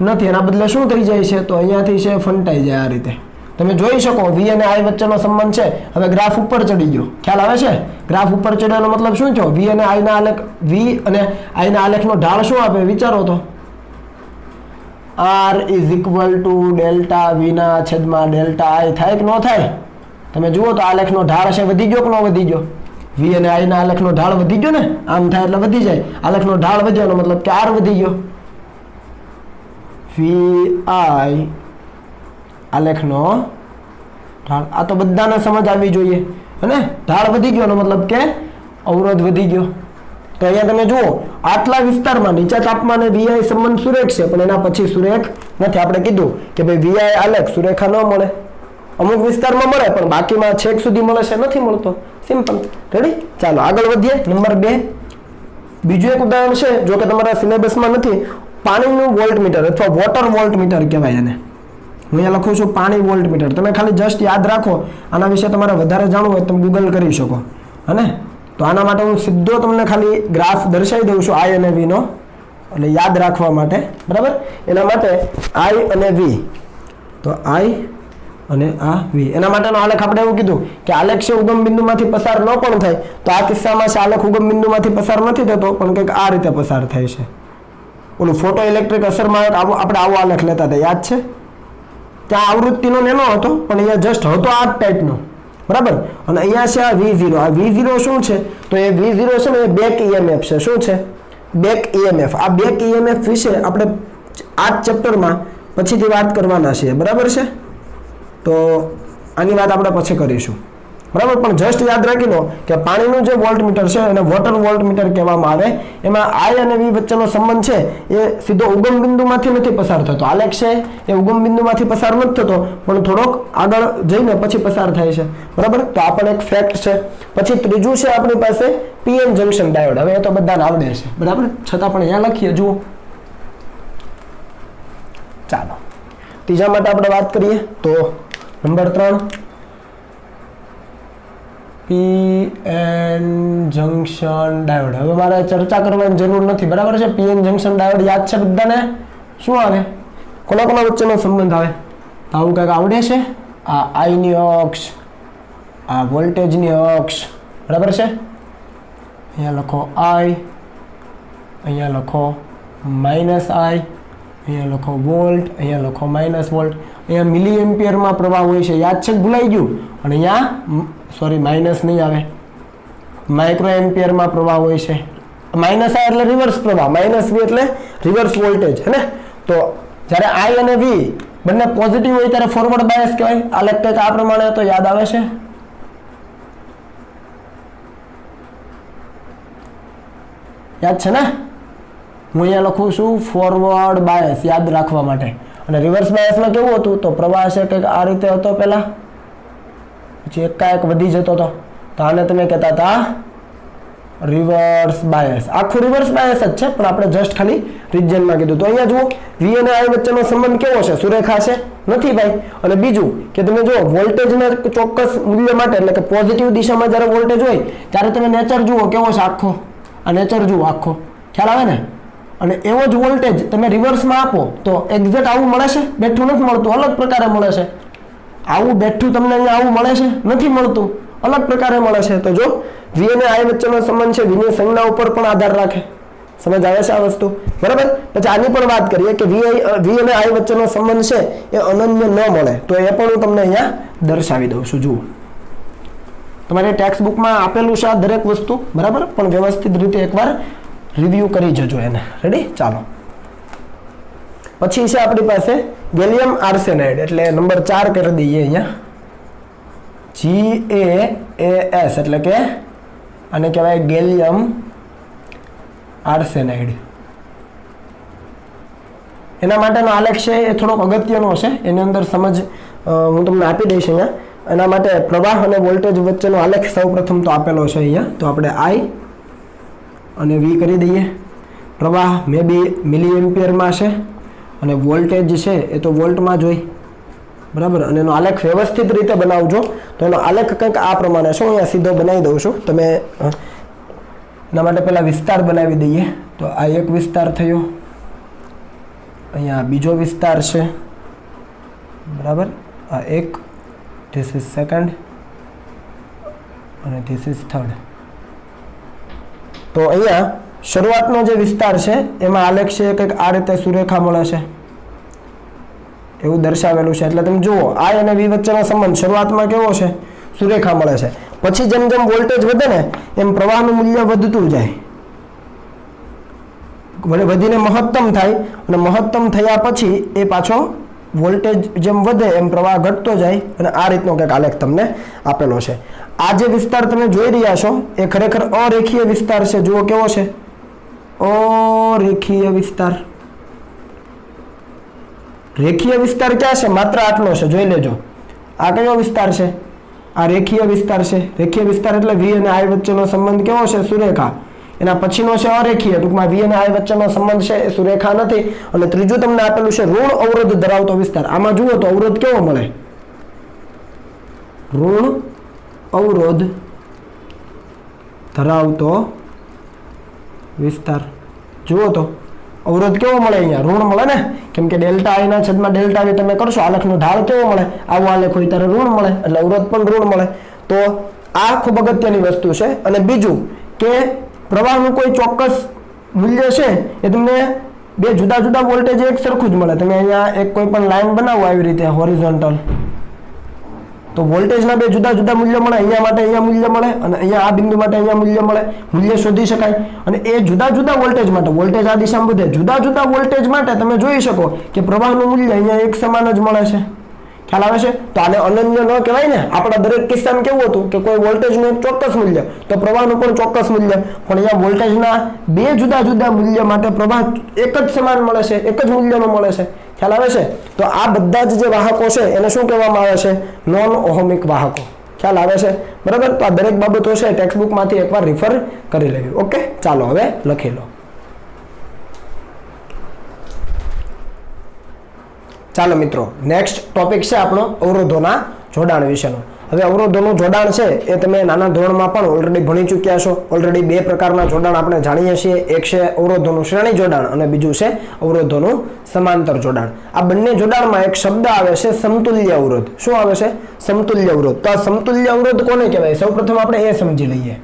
નથી. એના બદલે શું થઈ જાય છે? તો અહીંયાથી છે ફંટાઈ જાય આ રીતે. તમે જોઈ શકો V અને I વચ્ચેનો સંબંધ છે. હવે ગ્રાફ ઉપર ચડી ગયો, ખ્યાલ આવે છે? ગ્રાફ ઉપર ચડ્યાનો મતલબ શું થયો? V અને I ના આલેખ, V અને I ના આલેખનો ઢાળ શું આપે? વિચારો તો. R = ડેલ્ટા V/ડેલ્ટા I થાય કે ન થાય? તમે જુઓ તો આલેખનો ઢાળ છે વધી ગયો કે ન વધી ગયો? V અને I ના આલેખનો ઢાળ વધી ગયો ને, આમ થાય એટલે વધી જાય. આલેખનો ઢાળ વધ્યાનો મતલબ કે R વધી ગયો. VI આલેખનો ઢાળ, આ તો બધાને સમજ આવવી જોઈએ. અને ઢાળ વધી ગયો એનો મતલબ કે અવરોધ વધી ગયો. તો અહીંયા તમે જુઓ આટલા વિસ્તારમાં નીચા તાપમાને VI સંબંધ સુરેખ છે, પણ એના પછી સુરેખ નથી. આપણે કીધું કે ભાઈ VI આલેખ સુરેખા ન મળે, અમુક વિસ્તારમાં મળે પણ બાકીમાં છેક સુધી મળે છે, નથી મળતો. સિમ્પલ. રેડી? ચાલો આગળ વધીએ. નંબર 2, બીજું એક ઉદાહરણ છે, જો કે તમારા સિલેબસમાં નથી. પાણીનું વોલ્ટમીટર અથવા વોટર વોલ્ટમીટર કહેવાય એને. હું અહીંયા લખું છું પાણી વોલ્ટમીટર. તમે ખાલી જસ્ટ યાદ રાખો. આના વિશે તમારે વધારે જાણવું હોય તમે ગૂગલ કરી શકો. હને? તો આના માટે હું સીધો તમને ખાલી ગ્રાફ દર્શાવી દઉં છું I અને V નો, એટલે યાદ રાખવા માટે. બરાબર? એના માટે I અને V, તો I અને આ V, એના માટેનો આલેખ આપણે એવું કીધું કે આલેખ છે ઉગમ બિંદુમાંથી પસાર ન પણ થાય. તો આ કિસ્સામાં છે આલેખ ઉગમ બિંદુમાંથી પસાર નથી થતો, પણ કંઈક આ રીતે પસાર થાય છે. ઓલું ફોટો ઇલેક્ટ્રિક અસરમાં આપણે આવો આલેખ લેતા હતા, યાદ છે? ત્યાં આવૃત્તિનો નેનો હતો, પણ અહીંયા જસ્ટ હતો આ ટાઈપનો. બરાબર? અને અહીંયા છે આ V0. આ V0 શું છે? તો એ V0 છે ને એ બેક EMF છે. શું છે? Back EMF. આ બેક EMF વિશે આપણે આ ચેપ્ટરમાં પછીથી વાત કરવાના છીએ. બરાબર છે? તો આની વાત આપણે પછી કરીશું. બરાબર? પણ જસ્ટ યાદ રાખી લો કે પાણીનું જે વોલ્ટમીટર છે એને વોટર વોલ્ટમીટર કહેવામાં આવે. એમાં I અને V વચ્ચેનો સંબંધ છે એ સીધો ઉગમ બિંદુમાંથી નથી પસાર થતો. આલેખ છે એ ઉગમ બિંદુમાંથી પસાર નથી થતો, પણ થોડોક આગળ જઈને પછી પસાર થાય છે. બરાબર? તો આ પણ એક ફેક્ટ છે. પછી ત્રીજું છે આપણી પાસે PN જંકશન ડાયોડ. હવે એ તો બધાને આવડે છે. બરાબર? છતાં પણ અહીંયા લખીએ, જુઓ. ચાલો ત્રીજા માટે આપણે વાત કરીએ તો નંબર 3, PN જંકશન ડાયોડ. હવે મારે ચર્ચા કરવાની જરૂર નથી. બરાબર છે? PN જંકશન ડાયોડ યાદ છે બધાને? શું આવે? કોના કોના વચ્ચેનો સંબંધ આવે? આવું કંઈક આવડે છે? આ I ની અક્ષ, આ વોલ્ટેજની અક્ષ. બરાબર છે? અહીંયા લખો I, અહીંયા લખો -I, અહીંયા લખો વોલ્ટ, અહીંયા લખો -વોલ્ટ. અહીંયા મિલી એમ્પિયરમાં પ્રવાહ હોય છે, યાદ છે? ભૂલાઈ ગયું? અને અહીંયા સોરી માઇનસ નહીં આવે, માઇક્રો એમ્પિયરમાં પ્રવાહ હોય છે. માઇનસ આ એટલે રિવર્સ પ્રવાહ, માઇનસ વી એટલે રિવર્સ વોલ્ટેજ હે ને. તો જ્યારે આઈ અને વી બંને પોઝિટિવ હોય ત્યારે ફોરવર્ડ બાયસ કહેવાય. આ કંઈક આ પ્રમાણે તો યાદ આવે છે. યાદ છે ને? હું અહીંયા લખું છું ફોરવર્ડ બાયસ, યાદ રાખવા માટે. અને રિવર્સ બાયસમાં કેવું હતું? તો પ્રવાહ છે કંઈક આ રીતે હતો પહેલા, પછી એકાએક વધી જતો હતો. તો આને તમે કહેતા હતા રિવર્સ બાયસ. આખું રિવર્સ બાયસ જ છે, પણ આપણે જસ્ટ ખાલી રિજનમાં કીધું. તો અહીંયા જુઓ વી અને આઈ વચ્ચેનો સંબંધ કેવો છે? સુરેખા છે? નથી ભાઈ. અને બીજું કે તમે જુઓ વોલ્ટેજના ચોક્કસ મૂલ્ય માટે, એટલે કે પોઝિટિવ દિશામાં જ્યારે વોલ્ટેજ હોય ત્યારે તમે નેચર જુઓ કેવો છે આખો, આ નેચર જુઓ આખો, ખ્યાલ આવે ને? અને એવો જ વોલ્ટેજ તમે રિવર્સમાં આપો તો એક્ઝેક્ટ આવું મળે છે? બેઠું નથી મળતું, અલગ પ્રકારે મળે છે. આવું બેઠું તમને અહીંયા આવું મળે છે? નથી મળતું, અલગ પ્રકારે મળે છે. તો જો વી અને આઈ વચ્ચેનો સંબંધ છે વીની સંજ્ઞા ઉપર પણ આધાર રાખે. સમજ આવે છે આ વસ્તુ? બરાબર. પછી આની પણ વાત કરીએ કે વી અને આઈ વચ્ચેનો સંબંધ છે એ અનન્ય ન મળે, તો એ પણ હું તમને અહીંયા દર્શાવી દઉં છું. જુઓ તમારી ટેક્સ્ટ બુકમાં આપેલું છે આ દરેક વસ્તુ, બરાબર, પણ વ્યવસ્થિત રીતે એકવાર રિવ્યુ કરી જજો એને. રેડી? ચાલો. પછી છે આપણી પાસે ગેલિયમ આર્સેનાઇડ, એટલે નંબર 4 કરી દઈએ અહીંયા. GaAs એટલે કે આને કહેવાય ગેલિયમ આર્સેનાઇડ. એના માટેનો આલેખ છે એ થોડોક અગત્યનો છે, એની અંદર સમજ હું તમને આપી દઈશ અહીંયા. એના માટે પ્રવાહ અને વોલ્ટેજ વચ્ચેનો આલેખ સૌપ્રથમ તો આપેલો છે અહીંયા. તો આપણે આઈ અને વી કરી દઈએ. પ્રવાહ મે બી મિલી એમ્પિયરમાં છે અને વોલ્ટેજ છે એ તો વોલ્ટમાં જ હોય, બરાબર. અને એનો આલેખ વ્યવસ્થિત રીતે બનાવજો. તો એનો આલેખ કંઈક આ પ્રમાણે છે, હું અહીંયા સીધો બનાવી દઉં છું. તમે એના માટે પહેલાં વિસ્તાર બનાવી દઈએ. તો આ એક વિસ્તાર થયો, અહીંયા બીજો વિસ્તાર છે, બરાબર. આ એક, ધીસ ઇઝ સેકન્ડ અને ધીસ ઇઝ થર્ડ. તો અહીંયા શરૂઆતનો જે વિસ્તાર છે એમાં આલેખ છે કંઈક આ રીતે સુરેખા મળે છે, એવું દર્શાવેલું છે. એટલે તમે જુઓ આઈ અને વી વચ્ચેનો સંબંધ શરૂઆતમાં કેવો છે? સુરેખા મળે છે. પછી જેમ જેમ વોલ્ટેજ વધે ને એમ પ્રવાહનું મૂલ્ય વધતું જાય, વધીને મહત્તમ થાય, અને મહત્તમ થયા પછી એ પાછો વોલ્ટેજ જેમ વધે એમ પ્રવાહ ઘટતો જાય. અને આ રીતનો કંઈક આલેખ તમને આપેલો છે. આ જે વિસ્તાર તમે જોઈ રહ્યા છો એ ખરેખર અરેખીય વિસ્તાર છે. જુઓ કેવો છે? અરેખીય વિસ્તાર. રેખીય વિસ્તાર ક્યાં છે? માત્ર આટલો છે, જોઈ લેજો. આ કયો વિસ્તાર છે? આ રેખીય વિસ્તાર છે. રેખીય વિસ્તાર એટલે વી અને આઈ વચ્ચેનો સંબંધ કેવો છે? સુરેખા. એના પછીનો છે અરેખીય. ટૂંકમાં વી અને આઈ વચ્ચેનો સંબંધ છે એ સુરેખા નથી. અને ત્રીજું તમને આપેલું છે ઋણ અવરોધ ધરાવતો વિસ્તાર. આમાં જુઓ તો અવરોધ કેવો મળે? ઋણ અવરોધ ધરાવતો વિસ્તાર. જુઓ તો અવરોધ કેવો મળે? અહીંયા ઋણ મળે ને, કેમ કે ડેલ્ટા આઈ ના છેદમાં ડેલ્ટા વી તમે કરશો, આલેખનો ઢાળ કેવો મળે? આવો આલેખ હોય ત્યારે ઋણ મળે, એટલે અવરોધ પણ ઋણ મળે. તો આ ખૂબ અગત્યની વસ્તુ છે. અને બીજું કે પ્રવાહનું કોઈ ચોક્કસ મૂલ્ય છે એ તમને બે જુદા જુદા વોલ્ટેજ એક સરખું જ મળે. તમે અહીંયા એક કોઈ પણ લાઈન બનાવો આવી રીતે હોરિઝોન્ટલ, તો વોલ્ટેજના બે જુદા જુદા મૂલ્ય મળે. અહીંયા માટે અહીંયા મૂલ્ય મળે અને અહીંયા આ બિંદુ માટે અહીંયા મૂલ્ય મળે. મૂલ્ય શોધી શકાય. અને એ જુદા જુદા વોલ્ટેજ માટે, વોલ્ટેજ આ દિશામાં વધે, જુદા જુદા વોલ્ટેજ માટે તમે જોઈ શકો કે પ્રવાહનું મૂલ્ય અહીંયા એક સમાન જ મળે છે. ખ્યાલ આવે છે? તો આને અનન્ય ન કહેવાય ને. આપણા દરેક કિસ્સામાં કેવું હતું કે કોઈ વોલ્ટેજનું એક ચોક્કસ મૂલ્ય, તો પ્રવાહનું પણ ચોક્કસ મૂલ્ય. પણ અહીંયા વોલ્ટેજના બે જુદા જુદા મૂલ્ય માટે પ્રવાહ એક જ સમાન મળે છે, એક જ મૂલ્યનો મળે છે. ખ્યાલ આવે છે? તો આ બધા જ જે વાહકો છે એને શું કહેવામાં આવે છે? નોન ઓહમિક વાહકો. ખ્યાલ આવે છે? બરાબર. તો આ દરેક બાબતો છે ટેક્સ્ટ બુકમાંથી એકવાર રિફર કરી લેવી. ઓકે, ચાલો હવે લખી લો. ચાલો મિત્રો, નેક્સ્ટ ટોપિક છે આપણો અવરોધોના જોડાણ વિશેનો. હવે અવરોધોનું જોડાણ છે એ તમે નાના ધોરણમાં પણ ઓલરેડી ભણી ચૂક્યા છો. ઓલરેડી બે પ્રકારના જોડાણ આપણે જાણીએ છીએ. એક છે અવરોધોનું શ્રેણી જોડાણ અને બીજું છે અવરોધોનું સમાંતર જોડાણ. આ બંને જોડાણમાં એક શબ્દ આવે છે સમતુલ્ય અવરોધ. શું આવે છે? સમતુલ્ય અવરોધ. તો આ સમતુલ્ય અવરોધ કોને કહેવાય? સૌપ્રથમ આપણે એ સમજી લઈએ.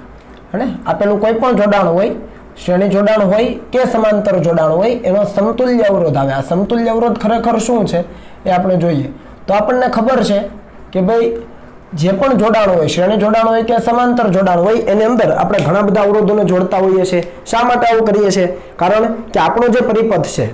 અને આપેલું કોઈ પણ જોડાણ હોય, શ્રેણી જોડાણ હોય કે સમાંતર જોડાણ હોય, એનો સમતુલ્ય અવરોધ આવે. આ સમતુલ્ય અવરોધ ખરેખર શું છે એ આપણે જોઈએ. તો આપણને ખબર છે કે ભાઈ જે પણ જોડાણ હોય, શ્રેણી જોડાણ હોય કે સમાંતર જોડાણ હોય, એની અંદર આપણે ઘણા બધા અવરોધોને જોડતા હોઈએ છીએ. શા માટે આવું કરીએ છીએ? કારણ કે આપણો જે પરિપથ છે,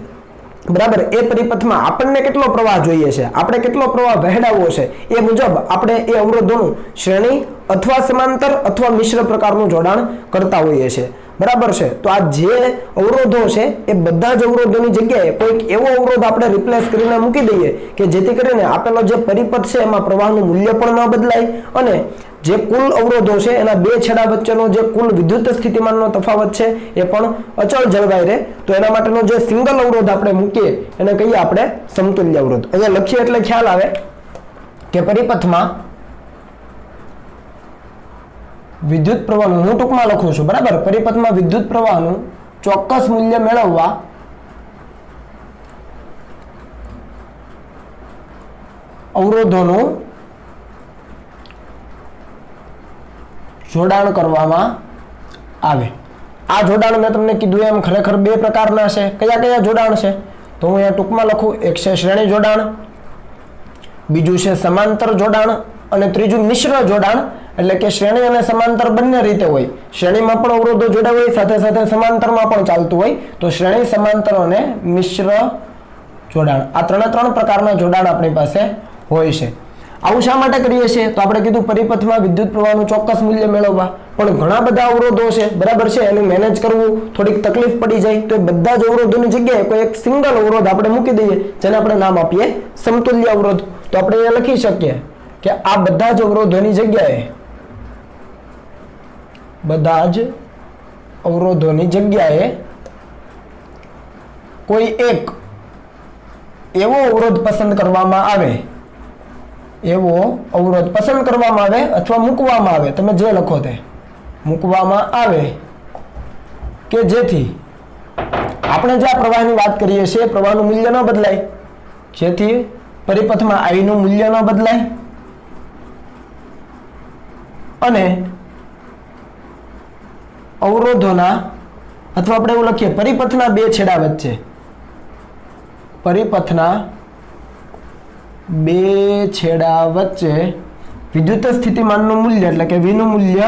બરાબર, એ પરિપથમાં આપણને કેટલો પ્રવાહ જોઈએ છે, આપણે કેટલો પ્રવાહ વહેડાવવો છે, એ મુજબ આપણે એ અવરોધોનું શ્રેણી અથવા સમાંતર અથવા મિશ્ર પ્રકારનું જોડાણ કરતા હોઈએ છીએ. બરાબર છે. તો આ જે અવરોધો છે એ બધા જ અવરોધોની જગ્યાએ કોઈક એવો અવરોધ આપણે રિપ્લેસ કરીને મૂકી દઈએ કે જેથી કરીને આપેલો જે પરિપથ છે એમાં પ્રવાહનું મૂલ્ય પણ ન બદલાય અને જે કુલ અવરોધો છે એના બે છેડા વચ્ચેનો જે કુલ વિદ્યુત સ્થિતિમાનનો તફાવત છે એ પણ અચળ જળવાઈ રહે. તો એના માટેનો જે સિંગલ અવરોધ આપણે મૂકીએ એને કહીએ આપણે સમતુલ્ય અવરોધ. અહીંયા લખીએ એટલે ખ્યાલ આવે કે પરિપથમાં વિદ્યુત પ્રવાહનું, હું ટૂંકમાં લખું છું, બરાબર, પરિપથમાં વિદ્યુત પ્રવાહનું ચોક્કસ મૂલ્ય મેળવવા અવરોધોનું જોડાણ કરવામાં આવે. આ જોડાણ મેં તમને કીધું એમ ખરેખર બે પ્રકારના છે. કયા કયા જોડાણ છે? તો હું અહીંયા ટૂંકમાં લખું. એક છે શ્રેણી જોડાણ, બીજું છે સમાંતર જોડાણ અને ત્રીજું મિશ્ર જોડાણ. એટલે કે શ્રેણી અને સમાંતર બંને રીતે હોય. શ્રેણીમાં પણ અવરોધો જોડાય હોય, સાથે સાથે સમાંતરમાં પણ ચાલતું હોય. તો શ્રેણી, સમાંતર અને મિશ્ર જોડાણ, આ ત્રણ પ્રકારના જોડાણ આપણી પાસે હોય છે. આવું શા માટે કરીએ છીએ? તો આપણે કીધું પરિપથમાં વિદ્યુત પ્રવાહનું ચોક્કસ મૂલ્ય મેળવવા. પણ ઘણા બધા અવરોધો છે, બરાબર છે, એનું મેનેજ કરવું થોડીક તકલીફ પડી જાય. તો એ બધા જ અવરોધોની જગ્યાએ કોઈ એક સિંગલ અવરોધ આપણે મૂકી દઈએ જેને આપણે નામ આપીએ સમતુલ્ય અવરોધ. તો આપણે એ લખી શકીએ કે આ બધા જ અવરોધોની જગ્યાએ, બધા જ અવરોધોની જગ્યાએ કોઈ એક એવો અવરોધ પસંદ કરવામાં આવે, એવો અવરોધ પસંદ કરવામાં આવે અથવા મૂકવામાં આવે, તમે જે લખો તે મૂકવામાં આવે કે જેથી આપણે જે આ પ્રવાહની વાત કરીએ છીએ પ્રવાહનું મૂલ્ય ન બદલાય, જેથી પરિપથમાં I નું મૂલ્ય ન બદલાય અને અવરોધોના, અથવા આપણે એવું લખીએ પરિપથના બે છેડા વચ્ચે, પરિપથના બે છેડા વચ્ચે વિદ્યુત સ્થિતિમાનનું મૂલ્ય એટલે કે V નું મૂલ્ય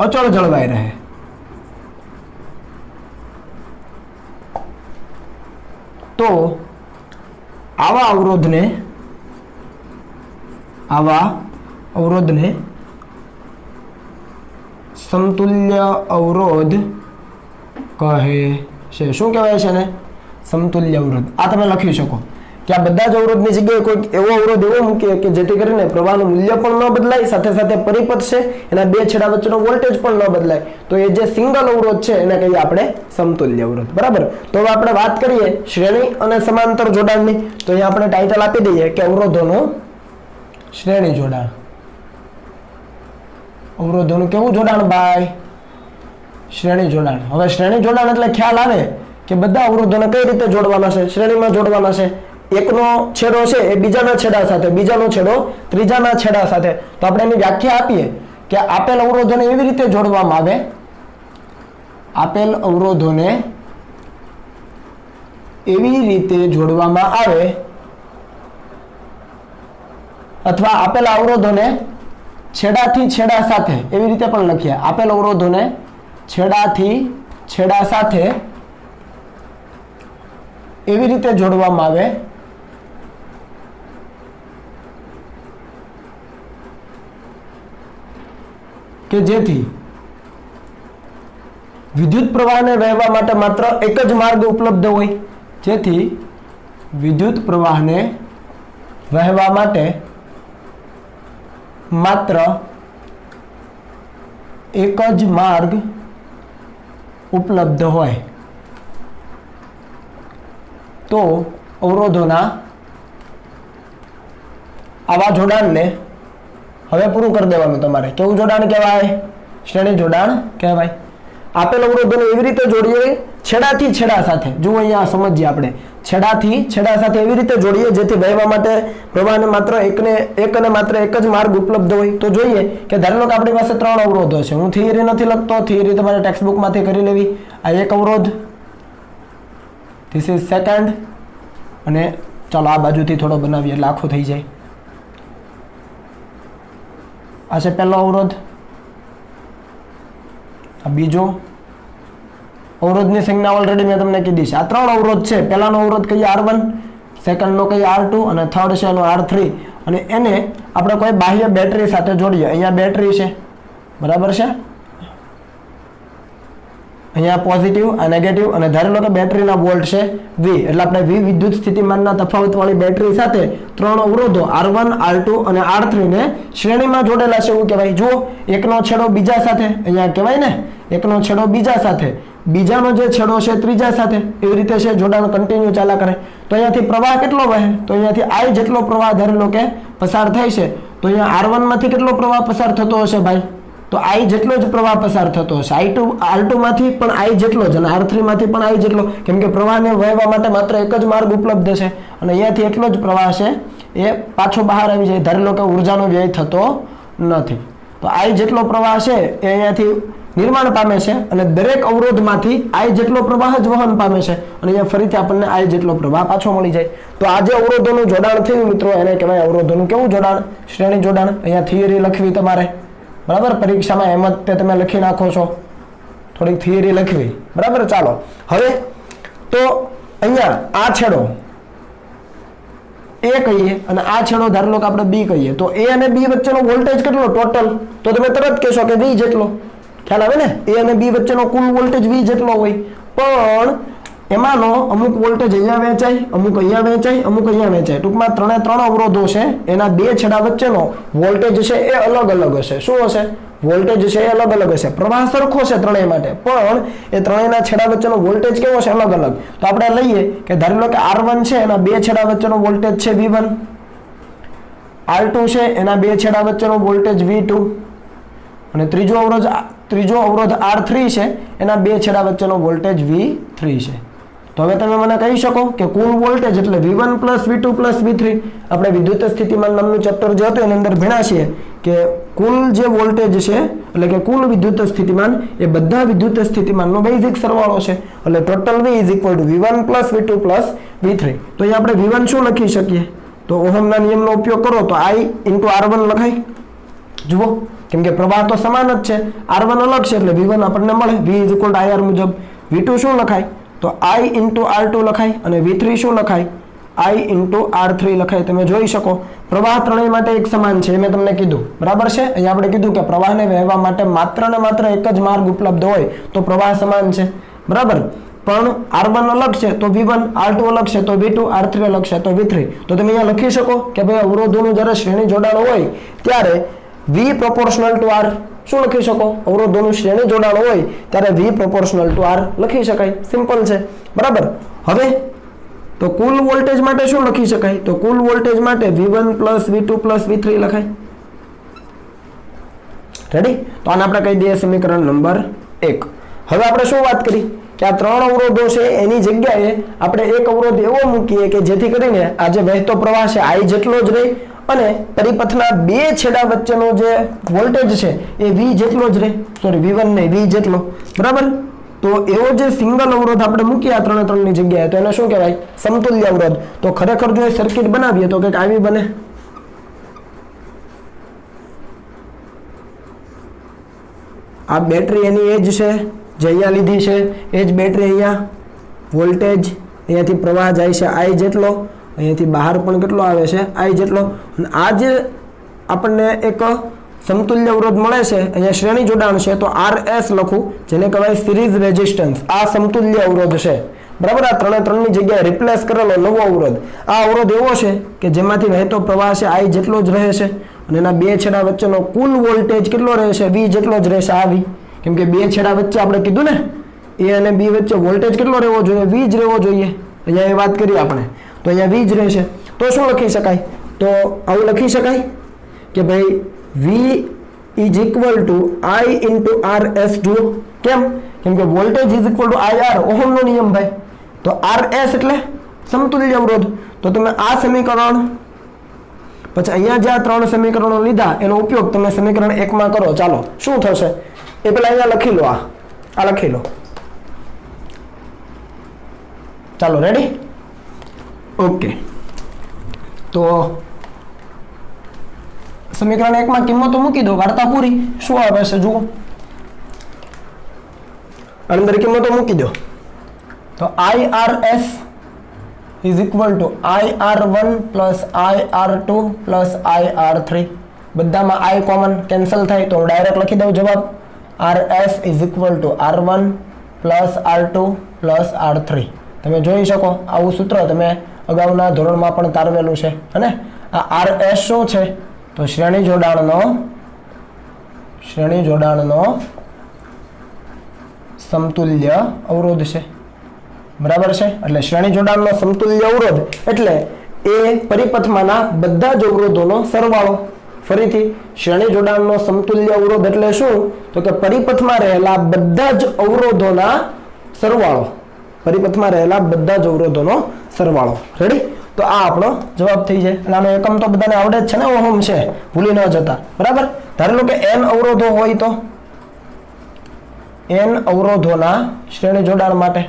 અચળ જળવાઈ રહે. તો આવા અવરોધને સમતુલ્ય અવરોધ કહે છે. શું કહેવાય છે ને? સમતુલ્ય અવરોધ. આ તમે લખી શકો કે આ બધા જ અવરોધની જગ્યાએ કોઈ એવો અવરોધ એવો મૂકીએ કે જેથી કરીને પ્રવાહનું મૂલ્ય પણ ન બદલાય, સાથે સાથે પરિપથ છે એના બે છેડા વચ્ચેનો વોલ્ટેજ પણ ન બદલાય. તો એ જે સિંગલ અવરોધ છે એને કહીએ આપણે સમતુલ્ય અવરોધ. બરાબર. તો હવે આપણે વાત કરીએ શ્રેણી અને સમાંતર જોડાણની. તો અહીંયા આપણે ટાઇટલ આપી દઈએ કે અવરોધોનું શ્રેણી જોડાણ. અવરોધોનું કેવું જોડાણ ભાઈ? શ્રેણી જોડાણ. હવે શ્રેણી જોડાણ એટલે ખ્યાલ આવે કે બધા અવરોધોને કઈ રીતે જોડવાના છે? શ્રેણીમાં જોડવાના છે. એકનો છેડો છે એ બીજાના છેડા સાથે, બીજાનો છેડો ત્રીજાના છેડા સાથે. તો આપણે એની વ્યાખ્યા આપીએ કે આપેલ અવરોધોને એવી રીતે જોડવામાં આવે, આપેલ અવરોધોને એવી રીતે જોડવામાં આવે અથવા આપેલા અવરોધોને છેડાથી છેડા સાથે, એવી રીતે પણ લખીએ, આપેલ અવરોધોને છેડાથી છેડા સાથે એવી રીતે જોડવામાં આવે કે જેથી વિદ્યુત પ્રવાહને વહેવા માટે માત્ર એક જ માર્ગ ઉપલબ્ધ હોય, જેથી વિદ્યુત પ્રવાહને વહેવા માટે માત્ર એક જ માર્ગ ઉપલબ્ધ હોય. તો અવરોધોના આવા જોડાણને હવે પૂરું કરી દેવાનું તમારે. કેવું જોડાણ કહેવાય? શ્રેણી જોડાણ કહેવાય. આપેલ અવરોધોને એવી રીતે જોડીએ છેડાથી છેડા સાથે. જુઓ અહીંયા સમજીએ આપણે, છેડાથી છેડા સાથે એવી રીતે જોડીએ જેથી વહેવા માટે પ્રવાહને માત્ર એક અને માત્ર એક જ માર્ગ ઉપલબ્ધ હોય. તો જોઈએ કે ધારો કે આપણી પાસે 3 અવરોધો છે. હું થિયરી નથી લખતો, થિયરી તમારે ટેક્સ્ટબુકમાંથી કરી લેવી. આ એક અવરોધ, ધીસ ઇઝ સેકન્ડ, અને ચાલો આ બાજુથી થોડો બનાવીએ એટલે આખું થઈ જાય. આ છે પહેલો અવરોધ, આ બીજો અવરોધની સંજ્ઞા ઓલરેડી મેં તમને કીધી છે. આ 3 અવરોધ છે. પહેલાનો અવરોધ કહીએ R1, સેકન્ડનો કહીએ R2 અને થર્ડ છે એનો R3. અને એને આપણે કોઈ બાહ્ય બેટરી સાથે જોડીએ. અહીંયા બેટરી છે, બરાબર છે, અહીંયા પોઝિટિવ, આ નેગેટિવ, અને ધારી લો કે બેટરીના વોલ્ટ છે V, એટલે આપણે V વિદ્યુત સ્થિતિમાનના તફાવતવાળી બેટરી સાથે 3 અવરોધો R1, R2 અને R3 ને શ્રેણીમાં જોડેલા છે એવું કહેવાય. જુઓ, એકનો છેડો બીજા સાથે, અહીંયા કહેવાય ને એકનો છેડો બીજા સાથે, બીજાનો જે છેડો છે ત્રીજા સાથે, એવી રીતે છે જોડાણ કન્ટિન્યુ ચાલ્યા કરે. તો અહીંયાથી પ્રવાહ કેટલો વહે? તો અહીંયાથી I જેટલો પ્રવાહ ધારી લો કે પસાર થાય છે. તો અહીંયા R1 માંથી કેટલો પ્રવાહ પસાર થતો હશે ભાઈ? તો I જેટલો જ પ્રવાહ પસાર થતો હશે. R2 માંથી પણ I જેટલો જ, અને R3 માંથી પણ I જેટલો, કેમ કે પ્રવાહને વહેવા માટે માત્ર એક જ માર્ગ ઉપલબ્ધ છે, અને અહીંયાથી એટલો જ પ્રવાહ છે એ પાછો બહાર આવી જાય. ધારી લો કે ઉર્જાનો વ્યય થતો નથી. તો I જેટલો પ્રવાહ છે એ અહીંયાથી નિર્માણ પામે છે, અને દરેક અવરોધમાંથી I જેટલો પ્રવાહ જ વહન પામે છે, અને અહીંયા ફરીથી આપણને I જેટલો પ્રવાહ પાછો મળી જાય. તો આ જે અવરોધોનું જોડાણ થયું મિત્રો, એને કહેવાય અવરોધોનું કેવું જોડાણ? શ્રેણી જોડાણ. અહીંયા થિયરી લખવી તમારે, બરાબર, પરીક્ષામાં એમ જ તે તમે લખી નાખો છો, થોડીક થિયરી લખવી, બરાબર. ચાલો હવે તો અહીંયા આ છેડો A કહીએ અને આ છેડો ધારી લો કે આપણે B કહીએ. તો A અને B વચ્ચેનો વોલ્ટેજ કેટલો ટોટલ? તો તમે તરત કહેશો કે V જેટલો. ખ્યાલ આવે ને? A અને B વચ્ચેનો કુલ વોલ્ટેજ V જેટલો હોય, પણ એમાંનો અમુક વોલ્ટેજ અહીંયા વહેંચાય, અમુક અહીંયા વહેંચાય, અમુક અહીંયા વહેંચાય. ટૂંકમાં 3 અવરોધો છે, એના 2 છેડા વચ્ચેનો વોલ્ટેજ છે એ અલગ અલગ હશે. શું હશે? વોલ્ટેજ છે એ અલગ અલગ હશે. પ્રવાહ સરખો છે ત્રણેય માટે, પણ એ ત્રણેયના છેડા વચ્ચેનો વોલ્ટેજ કેવો છે? અલગ અલગ. તો આપણે લઈએ કે ધારી લો કે R1 છે, એના 2 છેડા વચ્ચેનો વોલ્ટેજ છે V1, R2 છે, એના 2 છેડા વચ્ચેનો વોલ્ટેજ V2, અને ત્રીજો અવરોધ R3 છે, એના 2 છેડા વચ્ચેનો વોલ્ટેજ V3 છે. તો હવે તમે મને કહી શકો કે કુલ વોલ્ટેજ એટલે V1 + V2 + V3. આપણે વિદ્યુત સ્થિતિમાન નામનું ચેપ્ટર જે હતું એની અંદર ભણ્યા છીએ કે કુલ જે વોલ્ટેજ છે એટલે કે કુલ વિદ્યુત સ્થિતિમાન એ બધા વિદ્યુત સ્થિતિમાનનો બેઝિક સરવાળો છે. એટલે total V = V1 + V2 + V3. તો અહીં આપણે V1 શું લખી શકીએ? તો ઓહમના નિયમનો ઉપયોગ કરો તો I × R1 લખાય. જુઓ, કેમ કે પ્રવાહ તો સમાન જ છે, R1 અલગ છે એટલે V1 આપણને મળે. V = IR મુજબ. V2 શું લખાય? તો I × R2 લખાય, અને V3 શું લખાય? I × R3 લખાય. તમે જોઈ શકો પ્રવાહ ત્રણેય માટે એક સમાન છે, મેં તમને કીધું, બરાબર છે. અહીંયા આપણે કીધું કે પ્રવાહને વહેવા માટે માત્ર ને માત્ર એક જ માર્ગ ઉપલબ્ધ હોય તો પ્રવાહ સમાન છે, બરાબર. પણ R1 અલગ છે તો V1, R2 અલગ છે તો V2, R3 અલગ છે તો V3. તો તમે અહીંયા લખી શકો કે ભાઈ અવરોધોનું જ્યારે શ્રેણી જોડાણ હોય ત્યારે V proportional to R. શું લખી શકો? અવરોધોનું શ્રેણી જોડાણ હોય ત્યારે V proportional to R લખી શકાય. સિમ્પલ છે, બરાબર. હવે તો કુલ વોલ્ટેજ માટે શું લખી શકાય? તો કુલ વોલ્ટેજ માટે V1 + V2 + V3 લખાય. રેડી? તો આને આપણે કહી દઈએ સમીકરણ નંબર 1. હવે આપણે શું વાત કરી કે આ 3 અવરોધો છે એની જગ્યાએ આપણે એક અવરોધ એવો મૂકીએ કે જેથી કરીને આ જે વહેતો પ્રવાહ છે I જેટલો જ રહે, અને પરિપથના 2 છેડા વચ્ચેનો જે વોલ્ટેજ છે એ V જેટલો જ રહે. સોરી, V1 નહીં, V જેટલો, બરાબર. તો એવો જે સિંગલ અવરોધ આપણે મૂકીએ આ 3 ની જગ્યાએ તો એને શું કહેવાય? સમતુલ્ય અવરોધ. તો ખરેખર જો એ સર્કિટ બનાવીએ તો કંઈક આવી બને. આ બેટરી એની એ જ છે જે અહીંયા લીધી છે, એ જ બેટરી. અહીંયા વોલ્ટેજ, અહીંયાથી પ્રવાહ જાય છે I જેટલો, અહીંયાથી બહાર પણ કેટલો આવે છે? I જેટલો. અને આ જે આપણને એક સમતુલ્ય અવરોધ મળે છે, અહીંયા શ્રેણી જોડાણ છે તો RS લખું, જેને કહેવાય સિરીઝ રેઝિસ્ટન્સ. આ સમતુલ્ય અવરોધ છે, બરાબર. આ 3 ની જગ્યાએ રિપ્લેસ કરેલો નવો અવરોધ. આ અવરોધ એવો છે કે જેમાંથી વહેતો પ્રવાહ છે I જેટલો જ રહે છે, અને એના 2 છેડા વચ્ચેનો કુલ વોલ્ટેજ કેટલો રહે છે? V જેટલો જ રહેશે. આ V, કેમ કે 2 છેડા વચ્ચે આપણે કીધું ને A અને B વચ્ચે વોલ્ટેજ કેટલો રહેવો જોઈએ? V જ રહેવો જોઈએ. અહીંયા એ વાત કરી આપણે, તો અહીંયા V જ રહેશે. તો શું લખી શકાય? તો આવું લખી શકાય કે ભાઈ V = I × RS. જુઓ કેમ? કેમ કે વોલ્ટેજ = IR, ઓહમનો નિયમ ભાઈ. તો RS એટલે સમતુલ્ય અવરોધ. તો તમે આ સમીકરણ પછી અહીંયા જે આ 3 સમીકરણો લીધા એનો ઉપયોગ તમે સમીકરણ 1 માં કરો. ચાલો શું થશે એ પેલા અહીંયા લખી લો. આ લખી લો. ચાલો, રેડી? ઓકે. તો સમીકરણ 1 માં કિંમતો મૂકી દો, વાર્તા પૂરી. શું આવે છે જુઓ, અંદર કિંમતો મૂકી દો. તો IRS is equal to IR1 plus IR2 plus IR3. બધામાં I કોમન કેન્સલ થાય તો ડાયરેક્ટ લખી દઉં જવાબ. RS is equal to R1 plus R2 plus R3. તમે જોઈ શકો આવું સૂત્ર તમે અગાઉના ધોરણમાં પણ તારવેલું છે. અને આ RS શું છે? તો શ્રેણી જોડાણનો સમતુલ્ય અવરોધ છે. બરાબર છે? એટલે શ્રેણી જોડાણનો સમતુલ્ય અવરોધ એટલે એ પરિપથમાંના બધા જ અવરોધોનો સરવાળો. ફરીથી, શ્રેણી જોડાણનો સમતુલ્ય અવરોધ એટલે શું? તો કે પરિપથમાં રહેલા બધા જ અવરોધોના સરવાળો. પરિપથમાં રહેલા બધા જ અવરોધોનો સરવાળો. રેડી? તો આ આપણો જવાબ થઈ જાય. અને આનો એકમ તો બધાને આવડે જ છે ને, ઓહમ છે, ભૂલી ન જતા. બરાબર? ધારો લો કે n અવરોધો હોય તો n અવરોધોના શ્રેણી જોડાણ માટે,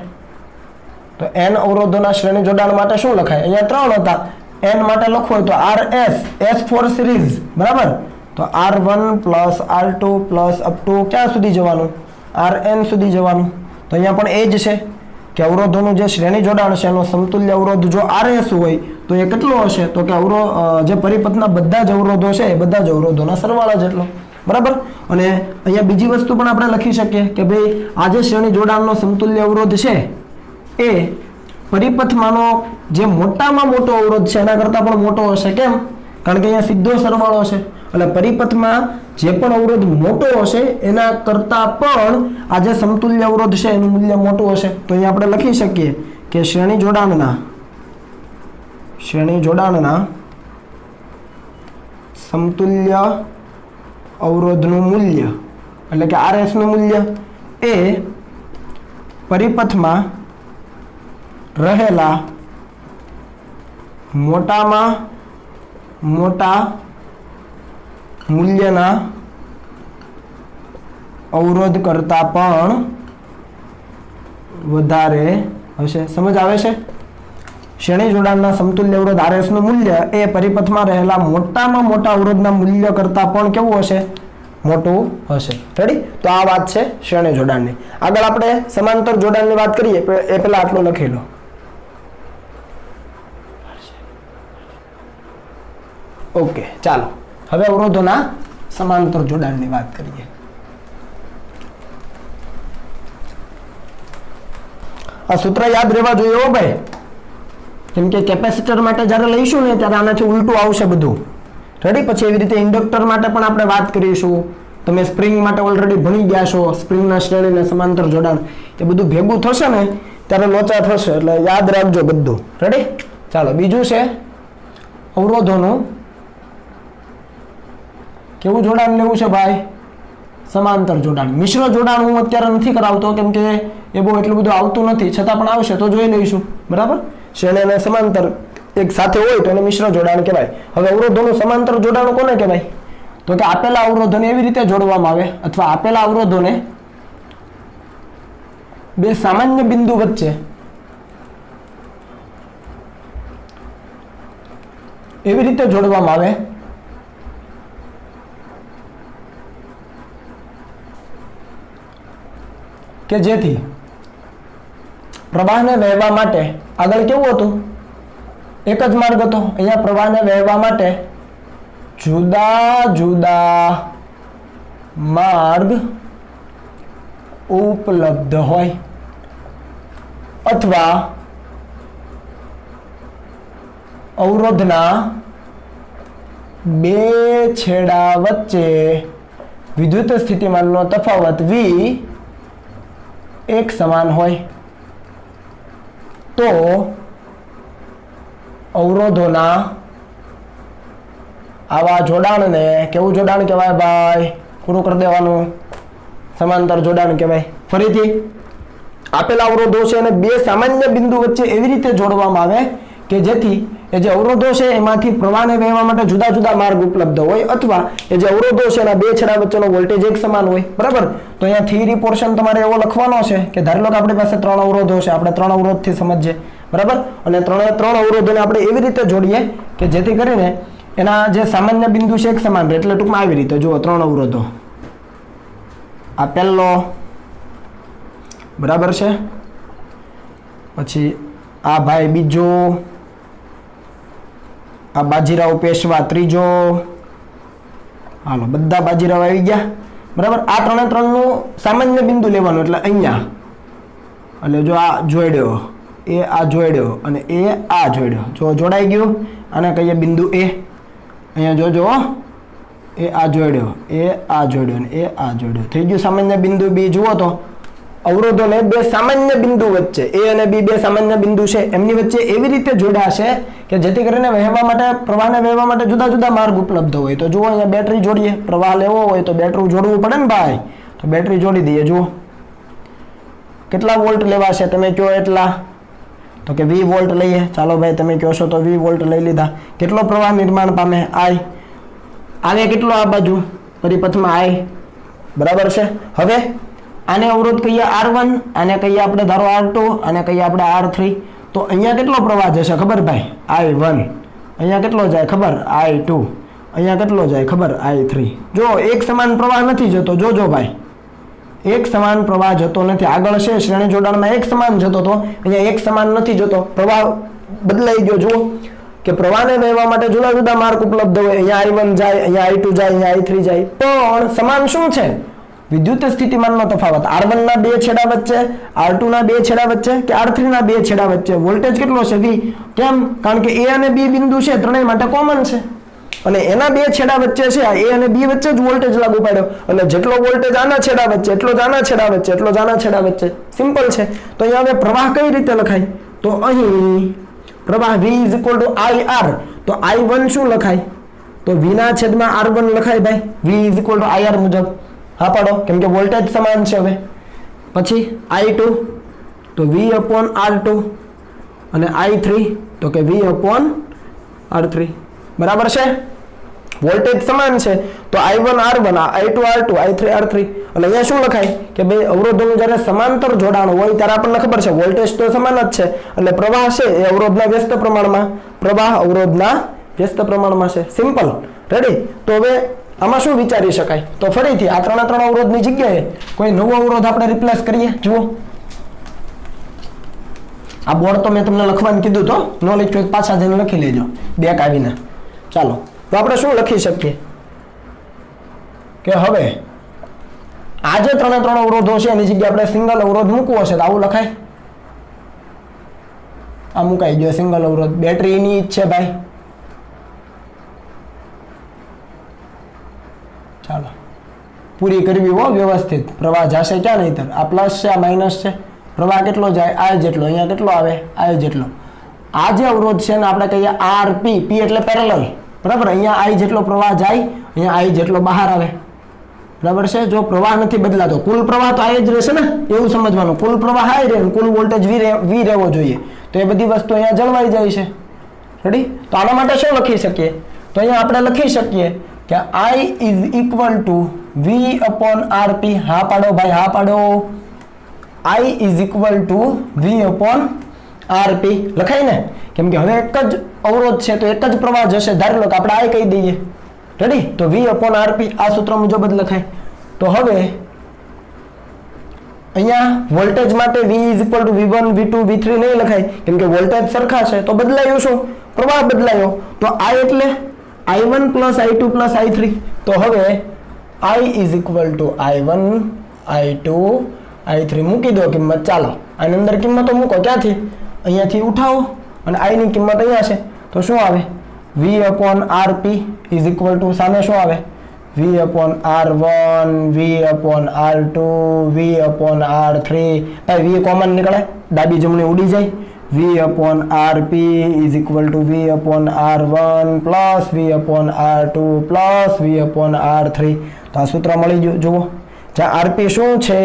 તો n અવરોધોના શ્રેણી જોડાણ માટે શું લખાય? અહીંયા 3 હતા. n માટે લખવું હોય તો RS, S for series. બરાબર? તો R1 plus R2 plus up to ક્યાં સુધી જવાનું? Rn સુધી જવાનું. તો અહીંયા પણ એ જ છે કે અવરોધોનું જે શ્રેણી જોડાણ છે એનો સમતુલ્ય અવરોધ જો RS હોય તો એ કેટલો હશે? તો કે જે પરિપથના બધા જ અવરોધો છે એ બધા જ અવરોધોના સરવાળા જેટલો. બરાબર? અને અહીંયા બીજી વસ્તુ પણ આપણે લખી શકીએ કે ભાઈ આ જે શ્રેણી જોડાણનો સમતુલ્ય અવરોધ છે એ પરિપથમાંનો જે મોટામાં મોટો અવરોધ છે એના કરતાં પણ મોટો હશે. કેમ? કારણ કે અહીંયા સીધો સરવાળો છે. એટલે પરિપથમાં જે પણ અવરોધ મોટો હશે એના કરતાં પણ આ જે સમતુલ્ય અવરોધ છે એનું મૂલ્ય મોટું હશે. તો અહીંયા આપણે લખી શકીએ કે શ્રેણી જોડાણના સમતુલ્ય અવરોધનું મૂલ્ય એટલે કે RS નું મૂલ્ય એ પરિપથમાં રહેલા મોટામાં મોટા મૂલ્યના અવરોધ કરતા પણ વધારે હશે. સમજ આવે છે? શ્રેણી જોડાણના સમતુલ્ય અવરોધ RS નું મૂલ્ય એ પરિપથમાં રહેલા મોટામાં મોટા અવરોધના મૂલ્ય કરતા પણ કેવું હશે? મોટું હશે. રેડી? તો આ વાત છે શ્રેણી જોડાણની. આગળ આપણે સમાંતર જોડાણની વાત કરીએ એ પહેલા આટલું લખી લો. ઓકે, ચાલો હવે અવરોધોના સમાંતર જોડાણની વાત કરીએ. આ સૂત્ર યાદ રહેવા જોઈએ હો ભાઈ, કેમ કે કેપેસિટર માટે જ્યારે લઈશું ને ત્યારે આનાથી ઉલટું આવશે બધું. રેડી? પછી એવી રીતે ઇન્ડક્ટર માટે પણ આપણે વાત કરીશું. તમે સ્પ્રિંગ માટે ઓલરેડી ભણી ગયા છો, સ્પ્રિંગના શ્રેણીને સમાંતર જોડાણ એ બધું ભેગું થશે ને ત્યારે લોચા થશે. એટલે યાદ રાખજો બધું. રેડી? ચાલો, બીજું છે અવરોધોનું કેવું જોડાણ લેવું છે ભાઈ? સમાંતર જોડાણ. મિશ્ર જોડાણ હું અત્યારે નથી કરાવતો કેમ કે એ બહુ એટલું બધું આવતું નથી, છતાં પણ આવશે તો જોઈ લઈશું. બરાબર? શ્રેણી અને સમાંતર એક સાથે હોય તો એને મિશ્ર જોડાણ કહેવાય. હવે અવરોધોનું સમાંતર જોડાણ કોને કહેવાય? તો કે આપેલા અવરોધોને એવી રીતે જોડવામાં આવે અથવા આપેલા અવરોધોને બે સામાન્ય બિંદુ વચ્ચે એવી રીતે જોડવામાં આવે કે જેથી પ્રવાહને વહેવા માટે આગળ કેવું હતું? એક જ માર્ગ હતો. અહીંયા પ્રવાહને વહેવા માટે જુદા જુદા માર્ગ ઉપલબ્ધ હોય અથવા અવરોધના બે છેડા વચ્ચે વિદ્યુત સ્થિતિમાનનો તફાવત V એક સમાન હોય તો અવરોધોના આવા જોડાણને કેવું જોડાણ કહેવાય ભાઈ? પૂરું કરી દેવાનું. સમાંતર જોડાણ કહેવાય. ફરીથી, આપેલા અવરોધો છે અને બે સામાન્ય બિંદુ વચ્ચે એવી રીતે જોડવામાં આવે કે જેથી એ જે અવરોધો છે એમાંથી પ્રવાહને વહેવા માટે જુદા જુદા માર્ગ ઉપલબ્ધ હોય અથવા એ જે અવરોધો છે એના બે છેડા વચ્ચેનો વોલ્ટેજ એક સમાન હોય. બરાબર? તો અહીંયા થિયરી પોર્શન તમારે એવો લખવાનો છે કે ધારી લો કે આપણી પાસે 3 અવરોધો છે, આપણે 3 અવરોધથી સમજીએ. બરાબર, અને ત્રણ અવરોધોને આપણે એવી રીતે જોડીએ કે જેથી કરીને એના જે સામાન્ય બિંદુ છે એક સમાન રહે. એટલે ટૂંકમાં આવી રીતે જુઓ, 3 અવરોધો, આ પહેલો, બરાબર છે, પછી આ ભાઈ બીજો, આ બાજીરાવ પેશવા ત્રીજો, હાલો બધા બાજીરાવ આવી ગયા, બરાબર. આ 3 નું સામાન્ય બિંદુ લેવાનું, એટલે અહીંયા, એટલે જો આ જોડ્યો, એ આ જોડ્યો અને એ આ જોડ્યો, જો જોડાઈ ગયું. અને કહીએ બિંદુ એ, અહીંયા જોજો, એ આ જોડ્યો, એ આ જોડ્યો અને એ આ જોડ્યો, થઈ ગયું સામાન્ય બિંદુ બી. જુઓ તો અવરોધોને બે સામાન્ય બિંદુ વચ્ચે, એ અને બી બે સામાન્ય બિંદુ છે, એમની વચ્ચે એવી રીતે જોડ્યા છે કે જેથી કરીને વહેવા માટે, પ્રવાહને વહેવા માટે જુદા જુદા માર્ગ ઉપલબ્ધ હોય. તો જુઓ અહીંયા બેટરી જોડીએ, પ્રવાહ લેવો હોય તો બેટરી જોડવું પડે ને ભાઈ, તો બેટરી જોડી દઈએ. જુઓ કેટલા વોલ્ટ લેવા છે, તમે કહો એટલા, તો કે 20 વોલ્ટ લઈએ. ચાલો ભાઈ તમે કહો છો તો 20 વોલ્ટ લઈ લીધા. કેટલો પ્રવાહ નિર્માણ પામે? I. આને કેટલો આ બાજુ પરિપથમાં I, બરાબર છે. હવે આને અવરોધ કહીએ R1, આને કહીએ આપણે ધારો R2, આને કહીએ આપણે R3. તો અહીંયા કેટલો પ્રવાહ જશે ખબર ભાઈ? I1. અહીંયા કેટલો જાય ખબર? I2. અહીંયા કેટલો જાય ખબર? I3. જો એક સમાન પ્રવાહ નથી જતો, જોજો ભાઈ, એક સમાન પ્રવાહ જતો નથી. આગળ છે શ્રેણી જોડાણમાં એક સમાન જતો હતો, અહીંયા એક સમાન નથી જતો, પ્રવાહ બદલાઈ ગયો. જુઓ કે પ્રવાહને વહેવા માટે જુદા જુદા માર્ગ ઉપલબ્ધ હોય. અહીંયા I1 જાય, અહીંયા I2 જાય, અહીંયા I3 જાય, પણ સમાન શું છે? વિદ્યુત સ્થિતિમાનનો તફાવત. R1 ના બે છેડા વચ્ચે, R2 ના બે છેડા વચ્ચે કે R3 ના બે છેડા વચ્ચે વોલ્ટેજ કેટલો છે? V. કેમ? કારણ કે A અને B બિંદુ છે, ત્રણેય માટે કોમન છે, અને એના બે છેડા વચ્ચે છે, A અને B વચ્ચે જ વોલ્ટેજ લાગુ પાડ્યો, એટલે જેટલો વોલ્ટેજ આના છેડા વચ્ચે, એટલો જ આના છેડા વચ્ચે, એટલો જ આના છેડા વચ્ચે. સિમ્પલ છે. તો અહીંયા હવે પ્રવાહ કઈ રીતે લખાય? તો અહીં પ્રવાહ V = IR. તો I1 શું લખાય? તો V ના છેદમાં R1 લખાય ભાઈ, V = IR મુજબ. હા પાડો, કેમ કે વોલ્ટેજ સમાન છે. હવે પછી I2 તો V/R2 અને I3 તો કે V/R3, બરાબર છે. વોલ્ટેજ સમાન છે તો I1 R1, I2 R2, I3 R3. એટલે અહીંયા શું લખાય કે બે અવરોધોનું જ્યારે સમાંતર જોડાણ હોય ત્યારે આપણને ખબર છે વોલ્ટેજ તો સમાન જ છે, એટલે પ્રવાહ છે એ અવરોધના વ્યસ્ત પ્રમાણમાં, પ્રવાહ અવરોધના વ્યસ્ત પ્રમાણમાં છે. Simple, ready. તો હવે આમાં શું વિચારી શકાય? તો ફરીથી આ 3 અવરોધની જગ્યાએ કોઈ નવો અવરોધ આપણે રિપ્લેસ કરીએ. જુઓ આ બોર્ડ તો મેં તમને લખવાનું કીધું, તો ન લખ્યું પાછા જઈને લખી લેજો બેક આવીને. ચાલો, તો આપણે શું લખી શકીએ કે હવે આ જે 3 અવરોધો છે એની જગ્યાએ આપણે સિંગલ અવરોધ મૂકવો હશે તો આવું લખાય. આ મુકાઈ ગયો સિંગલ અવરોધ. બેટરીની જ છે ભાઈ. ચાલો પૂરી કરવી હો વ્યવસ્થિત. પ્રવાહ જશે ક્યાં? નહીતર આ પ્લસ છે, આ માઇનસ છે. પ્રવાહ કેટલો જાય? I જેટલો. અહીંયા કેટલો આવે? I જેટલો. આ જે અવરોધ છે ને આપણે કહીએ RP, P એટલે પેરેલલ, બરાબર. અહીંયા I જેટલો પ્રવાહ જાય, અહીંયા I જેટલો બહાર આવે, બરાબર છે. જો પ્રવાહ નથી બદલાતો, કુલ પ્રવાહ તો I જ રહેશે ને, એવું સમજવાનું. કુલ પ્રવાહ I રહે, કુલ વોલ્ટેજ V રહેવો જોઈએ. તો એ બધી વસ્તુ અહીંયા જળવાઈ જાય છે. રેડી. તો આના માટે શું લખી શકીએ? તો અહીંયા આપણે લખી શકીએ કે I = V/RP. હા પાડો ભાઈ, હા પાડો. I = V/RP લખાય ને, કેમ કે હવે એક જ અવરોધ છે તો એક જ પ્રવાહ જશે. ધારી લો કે આપણે I કહી દઈએ, રેડી. તો V/RP આ સૂત્ર મુજબ જ લખાય. તો હવે અહીંયા વોલ્ટેજ માટે V = V1 V2 V3 નહીં લખાય, કેમ કે વોલ્ટેજ સરખા છે. તો બદલાયું શું? પ્રવાહ બદલાયો. તો I એટલે I1 + I2 + I3. તો હવે I = I1 I2 I3 મૂકી દો કિંમત. ચાલો આની અંદર કિંમતો મૂકો. ક્યાંથી? અહીંયાથી ઉઠાવો અને I ની કિંમત અહીંયા છે. તો શું આવે? V/RP = સામે શું આવે? V/R1 V/R2 V/R3. ભાઈ V કોમન નીકળે, ડાબી જમણી ઉડી જાય. V/RP = V/R1 + V/R2 + V/R3. તો આ સૂત્ર મળી ગયું. જુઓ જ્યાં RP શું છે?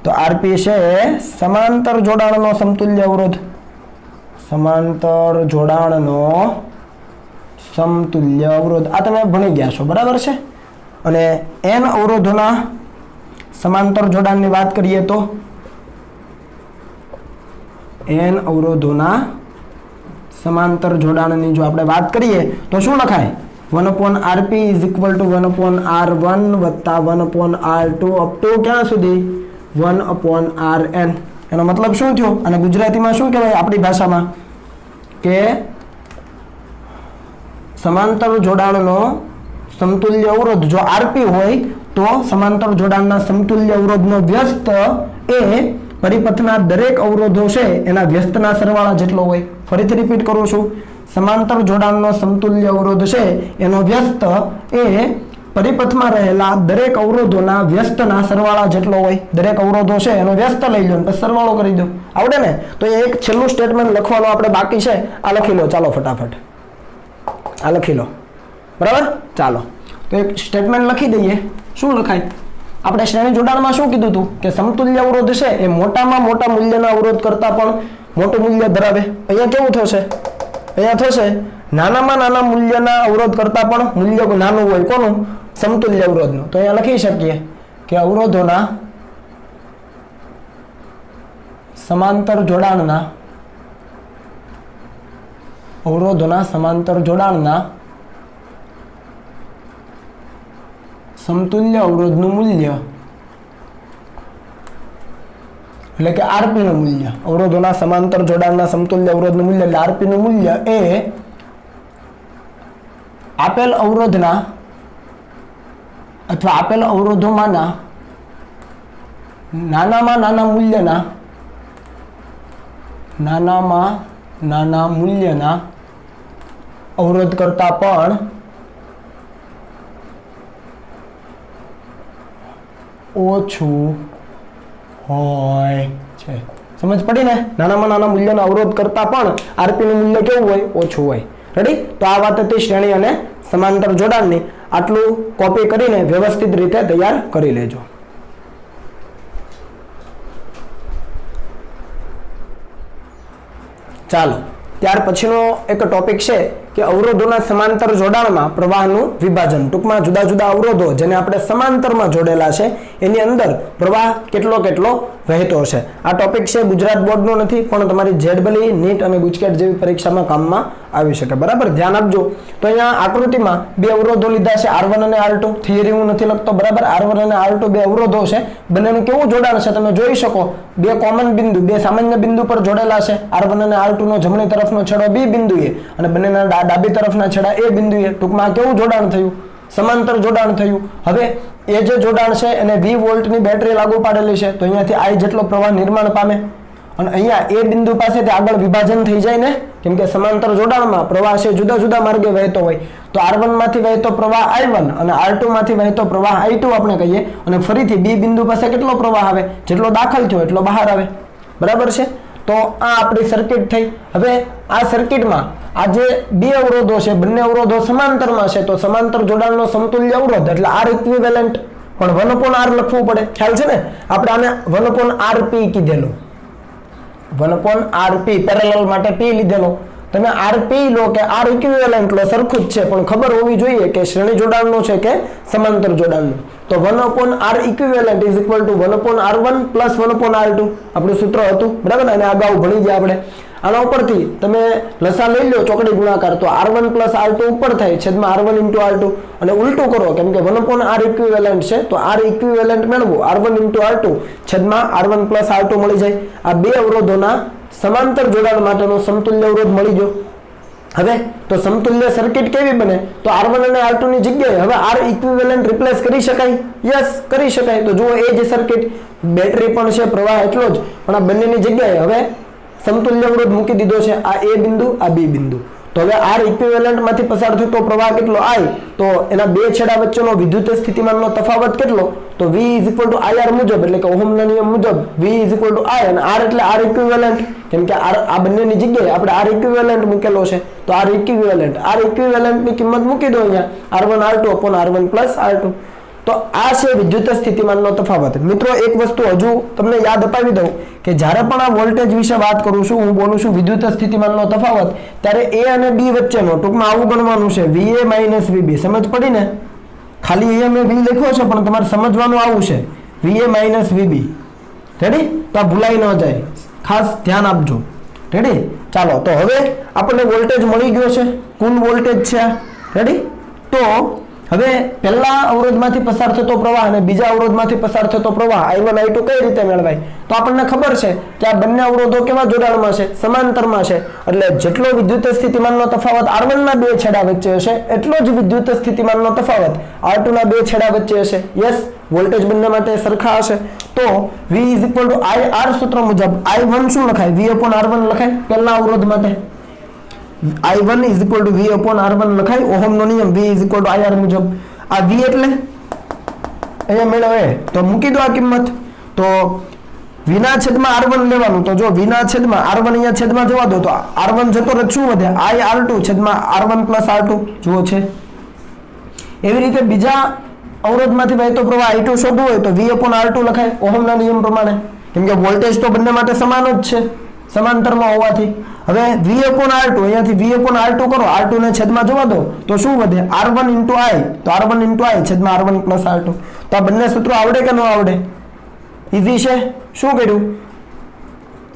તો RP છે સમાંતર જોડાણનો સમતુલ્ય અવરોધ. સમાંતર જોડાણનો સમતુલ્ય અવરોધ. આ તમે ભણી ગયા છો, બરાબર છે. અને n અવરોધોના સમાંતર જોડાણની વાત કરીએ તો n અવરોધોના સમાંતર જોડાણની જો આપણે વાત કરીએ તો શું લખાય 1/rp is equal to 1/r1 વત્તા 1/r2 અપ ટુ ક્યાં સુધી 1/rn. એનો મતલબ શું થયો અને ગુજરાતીમાં શું કહેવાય આપણી ભાષામાં કે સમાંતર જોડાણનો સમતુલ્ય અવરોધ જો rp હોય તો સમાંતર જોડાણના સમતુલ્ય અવરોધનો વ્યસ્ત એ પરિપથના દરેક અવરોધો છે એના વ્યસ્તના સરવાળા જેટલો હોય. ફરીથી રિપીટ કરું છું, સમાંતર જોડાણનો સમતુલ્ય અવરોધ છે એનો વ્યસ્ત એ પરિપથમાં રહેલા દરેક અવરોધોના વ્યસ્તના સરવાળા જેટલો હોય. દરેક અવરોધો છે એનો વ્યસ્ત લઈ લો પછી સરવાળો કરી દો. આવડે ને? તો એ એક છેલ્લું સ્ટેટમેન્ટ લખવાનું આપણે બાકી છે. આ લખી લો, ચાલો ફટાફટ આ લખી લો. બરાબર, ચાલો તો એક સ્ટેટમેન્ટ લખી દઈએ. શું લખાય? આપણે શ્રેણી જોડાણમાં શું કીધું હતું કે સમતુલ્ય અવરોધ છે એ મોટામાં મોટા મૂલ્યના અવરોધ કરતા પણ મોટું મૂલ્ય ધરાવે. અહીંયા કેવું થશે? અહીંયા થશે નાનામાં નાના મૂલ્યના અવરોધ કરતા પણ મૂલ્ય નાનું હોય. કોનું? સમતુલ્ય અવરોધનું. તો અહીંયા લખી શકીએ કે અવરોધોના સમાંતર જોડાણના સમતુલ્ય અવરોધનું મૂલ્ય એટલે કે આરપી નું મૂલ્ય, અવરોધોના સમાંતર જોડાણના સમતુલ્ય અવરોધનું મૂલ્ય એટલે આરપી નું મૂલ્ય એ આપેલ અવરોધના અથવા આપેલ અવરોધોમાંના નાનામાં નાના મૂલ્યના અવરોધ કરતા પણ ઓછું હોય છે. સમજ પડી ને? નાનામાં નાના મૂલ્યના અવરોધ કરતા પણ આરપી નું મૂલ્ય કેવું હોય? ઓછું હોય. રેડી? તો આ વાત હતી શ્રેણી અને સમાંતર જોડાણની. આટલું કોપી કરીને વ્યવસ્થિત રીતે તૈયાર કરી લેજો. ચાલો, ત્યાર પછીનો એક ટોપિક છે કે અવરોધોના સમાંતર જોડાણમાં પ્રવાહનું વિભાજન. ટૂંકમાં જુદા જુદા અવરોધો જેને આપણે સમાંતરમાં જોડેલા છે એની અંદર પ્રવાહ કેટલો વહેતો છે. આ ટોપિક છે ગુજરાત બોર્ડનો નથી પણ તમારી જેડબલી, નીટ અને ગુજકેટ જેવી પરીક્ષામાં કામમાં આવી શકે. બરાબર, ધ્યાન આપજો. તો અહીંયા આકૃતિમાં બે અવરોધો લીધા છે, R1 અને R2. થિયરી હું નથી લખતો. બરાબર, R1 અને R2 બે અવરોધો છે. બંનેનું કેવું જોડાણ છે તમે જોઈ શકો. બે કોમન બિંદુ, બે સામાન્ય બિંદુ પર જોડેલા છે. R1 અને R2 નો જમણી તરફનો છેડો B બિંદુએ અને બંનેના ડાબી તરફના છેડા A બિંદુએ. ટૂંકમાં કેવું જોડાણ થયું? સમાંતર જોડાણ થયું. હવે એ જે જોડાણ છે એને 20 વોલ્ટની બેટરી લાગુ પાડેલી છે તો અહીંયાથી I જેટલો પ્રવાહ નિર્માણ પામે અને અહીંયા એ બિંદુ પાસેથી આગળ વિભાજન થઈ જાય ને, કેમ કે સમાંતર જોડાણમાં પ્રવાહ છે જુદા જુદા માર્ગે વહેતો હોય. તો R1 માંથી વહેતો પ્રવાહ I1 અને R2 માંથી વહેતો પ્રવાહ I2 આપણે કહીએ અને ફરીથી B બિંદુ પાસે કેટલો પ્રવાહ આવે? જેટલો દાખલ થયો એટલો બહાર આવે. બરાબર છે? તો આ આપણી સર્કિટ થઈ. હવે આ સર્કિટમાં આ જે બે અવરોધો છે બંને અવરોધો સમાંતરમાં છે તો સમાંતર જોડાણનો સમતુલ્ય અવરોધ એટલે R ઇક્વિવેલન્ટ પણ 1/R લખવું પડે. ખ્યાલ છે ને? આપણે આને 1/RP કીધેલું. 1/RP પેરેલલ માટે P લીધેલો. તમે RP લો કે R ઇક્વિવેલન્ટ લો સરખું જ છે પણ ખબર હોવી જોઈએ કે શ્રેણી જોડાણનું છે કે સમાંતર જોડાણનું. તો 1/R equivalent is equal to 1/R1 plus 1/R2 આપણું સૂત્ર હતું. બરાબર, અને અગાઉ ભણી ગયા આપણે. આના ઉપરથી તમે લસા લઈ લો ચોકડી ગુણાકાર તો R1 plus R2 ઉપર થાય છેદમાં R1 into R2 અને ઉલટું કરો કેમ કે 1/R equivalent છે તો R equivalent મેળવો R1 into R2 છેદમાં R1 plus R2 મળી જાય. આ બે અવરોધોના સમાંતર જોડાણ માટેનો સમતુલ્ય અવરોધ મળી ગયો. હવે તો સમતુલ્ય સર્કિટ કેવી બને? તો R1 અને R2 ની જગ્યાએ હવે R ઇક્વિવેલન્ટ રિપ્લેસ કરી શકાય. યસ, કરી શકાય. તો જુઓ એ જ સર્કિટ, બેટરી પણ છે, પ્રવાહ એટલો જ, પણ આ બંનેની જગ્યાએ હવે સમતુલ્ય અવરોધ મૂકી દીધો છે. આ A બિંદુ, આ B બિંદુ. તો હવે R ઇક્વિવેલન્ટ માંથી પસાર થતો પ્રવાહ કેટલો? I. તો એના બે છેડા વચ્ચેનો વિદ્યુત સ્થિતિમાનનો તફાવત કેટલો? તો V is equal to IR મુજબ એટલે કે ઓહમના નિયમ મુજબ V is equal to I અને R એટલે R ઇક્વિવેલન્ટ કેમ કે આ બંનેની જગ્યાએ આપણે R ઇક્વિવેલન્ટ મૂકેલો છે તો R ઇક્વિવેલન્ટ ની કિંમત મૂકી દો અહીંયા R1 R2 upon R1 plus R2. તો આ છે વિદ્યુત સ્થિતિમાનનો તફાવત. મિત્રો એક વસ્તુ હજુ તમને યાદ અપાવી દઉં કે જ્યારે પણ આ વોલ્ટેજ વિશે વાત કરું છું, હું બોલું છું વિદ્યુત સ્થિતિમાનનો તફાવત, ત્યારે A અને B વચ્ચેનો ટૂંકમાં આવું ગણવાનું છે VA minus VB. સમજ પડી ને? ખાલી અહીંયા મેં V લખ્યો છે પણ તમારે સમજવાનું આવું છે VA minus VB. રેડી? તો આ ભૂલાઈ ન જાય. ખાસ ધ્યાન આપજો. રેડી? ચાલો તો હવે આપણને વોલ્ટેજ મળી ગયો છે, કુલ વોલ્ટેજ છે આ. રેડી? તો હવે પહેલા અવરોધમાંથી પસાર થતો પ્રવાહ અને બીજા અવરોધમાંથી પસાર થતો પ્રવાહ I1 I2 કઈ રીતે મેળવાય? તો આપણને ખબર છે કે આ બંને અવરોધો કેવા જોડાણમાં છે? સમાંતરમાં છે. એટલે જેટલો વિદ્યુત સ્થિતિમાનનો તફાવત R1 ના બે છેડા વચ્ચે હશે એટલો જ વિદ્યુત સ્થિતિમાનનો તફાવત R2 ના બે છેડા વચ્ચે હશે. યસ, વોલ્ટેજ બંને માટે સરખા હશે. તો V IR સૂત્ર મુજબ I1 શું લખાય? V/R1 લખાય પહેલા અવરોધ માટે. I1 V/R1 લખાય. ઓહમનો નિયમ V IR મુજબ. આ V એટલે અહીંયા મેળવે તો મૂકી દો આ કિંમત. તો V ના છેદમાં R1 લેવાનું. તો જો V ના છેદમાં R1 અહીંયા છેદમાં જવા દો તો R1 જતો રહે, શું વધે? IR2 છેદમાં R1 + R2 જુઓ છે. એવી રીતે બીજા અવરોધમાંથી વહેતો પ્રવાહ I2 શોધવો હોય તો V/R2 લખાય ઓહમના નિયમ પ્રમાણે, કેમ કે વોલ્ટેજ તો બંને માટે સમાન જ છે સમાંતરમાં હોવાથી. હવે V/R2 અહીંયાથી V/R2 કરો, R2 ને છેદમાં જવા દો તો શું વધે? R1 × I. તો R1 × I છેદમાં R1 + R2. તો આ બંને સૂત્રો આવડે કે ન આવડે? ઈઝી છે. શું કર્યું?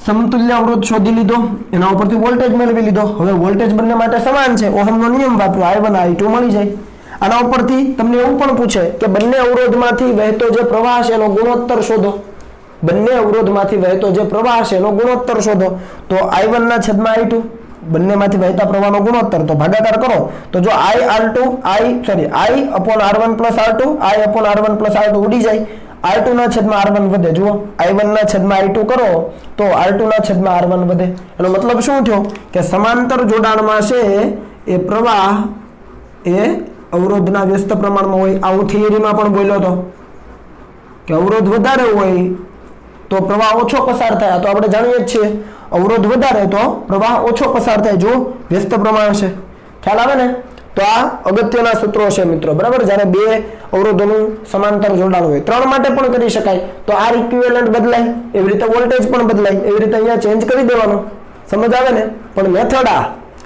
સમતુલ્ય અવરોધ શોધી લીધો, એના ઉપરથી વોલ્ટેજ મેળવી લીધો. હવે વોલ્ટેજ બંને માટે સમાન છે, ઓહમનો નિયમ વાપરો, I1 I2 મળી જાય. આના ઉપરથી તમને એવું પણ પૂછે કે બંને અવરોધમાંથી વહેતો જે પ્રવાહ છે એનો ગુણોત્તર શોધો. બંને અવરોધમાંથી વહેતો જે પ્રવાહ છે એનો ગુણોત્તર શોધો. તો I1 ના છેદમાં I2 બંનેમાંથી વહેતા પ્રવાહનો ગુણોત્તર, તો ભાગાકાર કરો તો જો I/R1 + R2 I/R1 + R2 ઉડી જાય. R2 ના છેદમાં R1 વધે. જુઓ I1 ના છેદમાં I2 કરો તો R2 ના છેદમાં R1 વધે. એનો મતલબ શું થયો કે સમાંતર જોડાણમાં છે એ પ્રવાહ એ અવરોધના વ્યસ્ત પ્રમાણમાં હોય. આ હું થિયરીમાં પણ બોલ્યો હતો કે અવરોધ વધારે હોય તો પ્રવાહ ઓછો પસાર થાય. તો આપણે જાણીએ જ છીએ અવરોધ વધારે તો પ્રવાહ ઓછો પસાર થાય જો વ્યસ્ત પ્રમાણ છે. ખ્યાલ આવે ને? તો આ અગત્યના સૂત્રો છે મિત્રો, બરાબર? જ્યારે બે અવરોધોનું સમાંતર જોડાણ હોય. ત્રણ માટે પણ કરી શકાય. તો R ઇક્વિવેલન્ટ બદલાય, એવી રીતે વોલ્ટેજ પણ બદલાય, એવી રીતે અહીંયા ચેન્જ કરી દેવાનો. સમજ આવે ને? પણ મેથડ આ.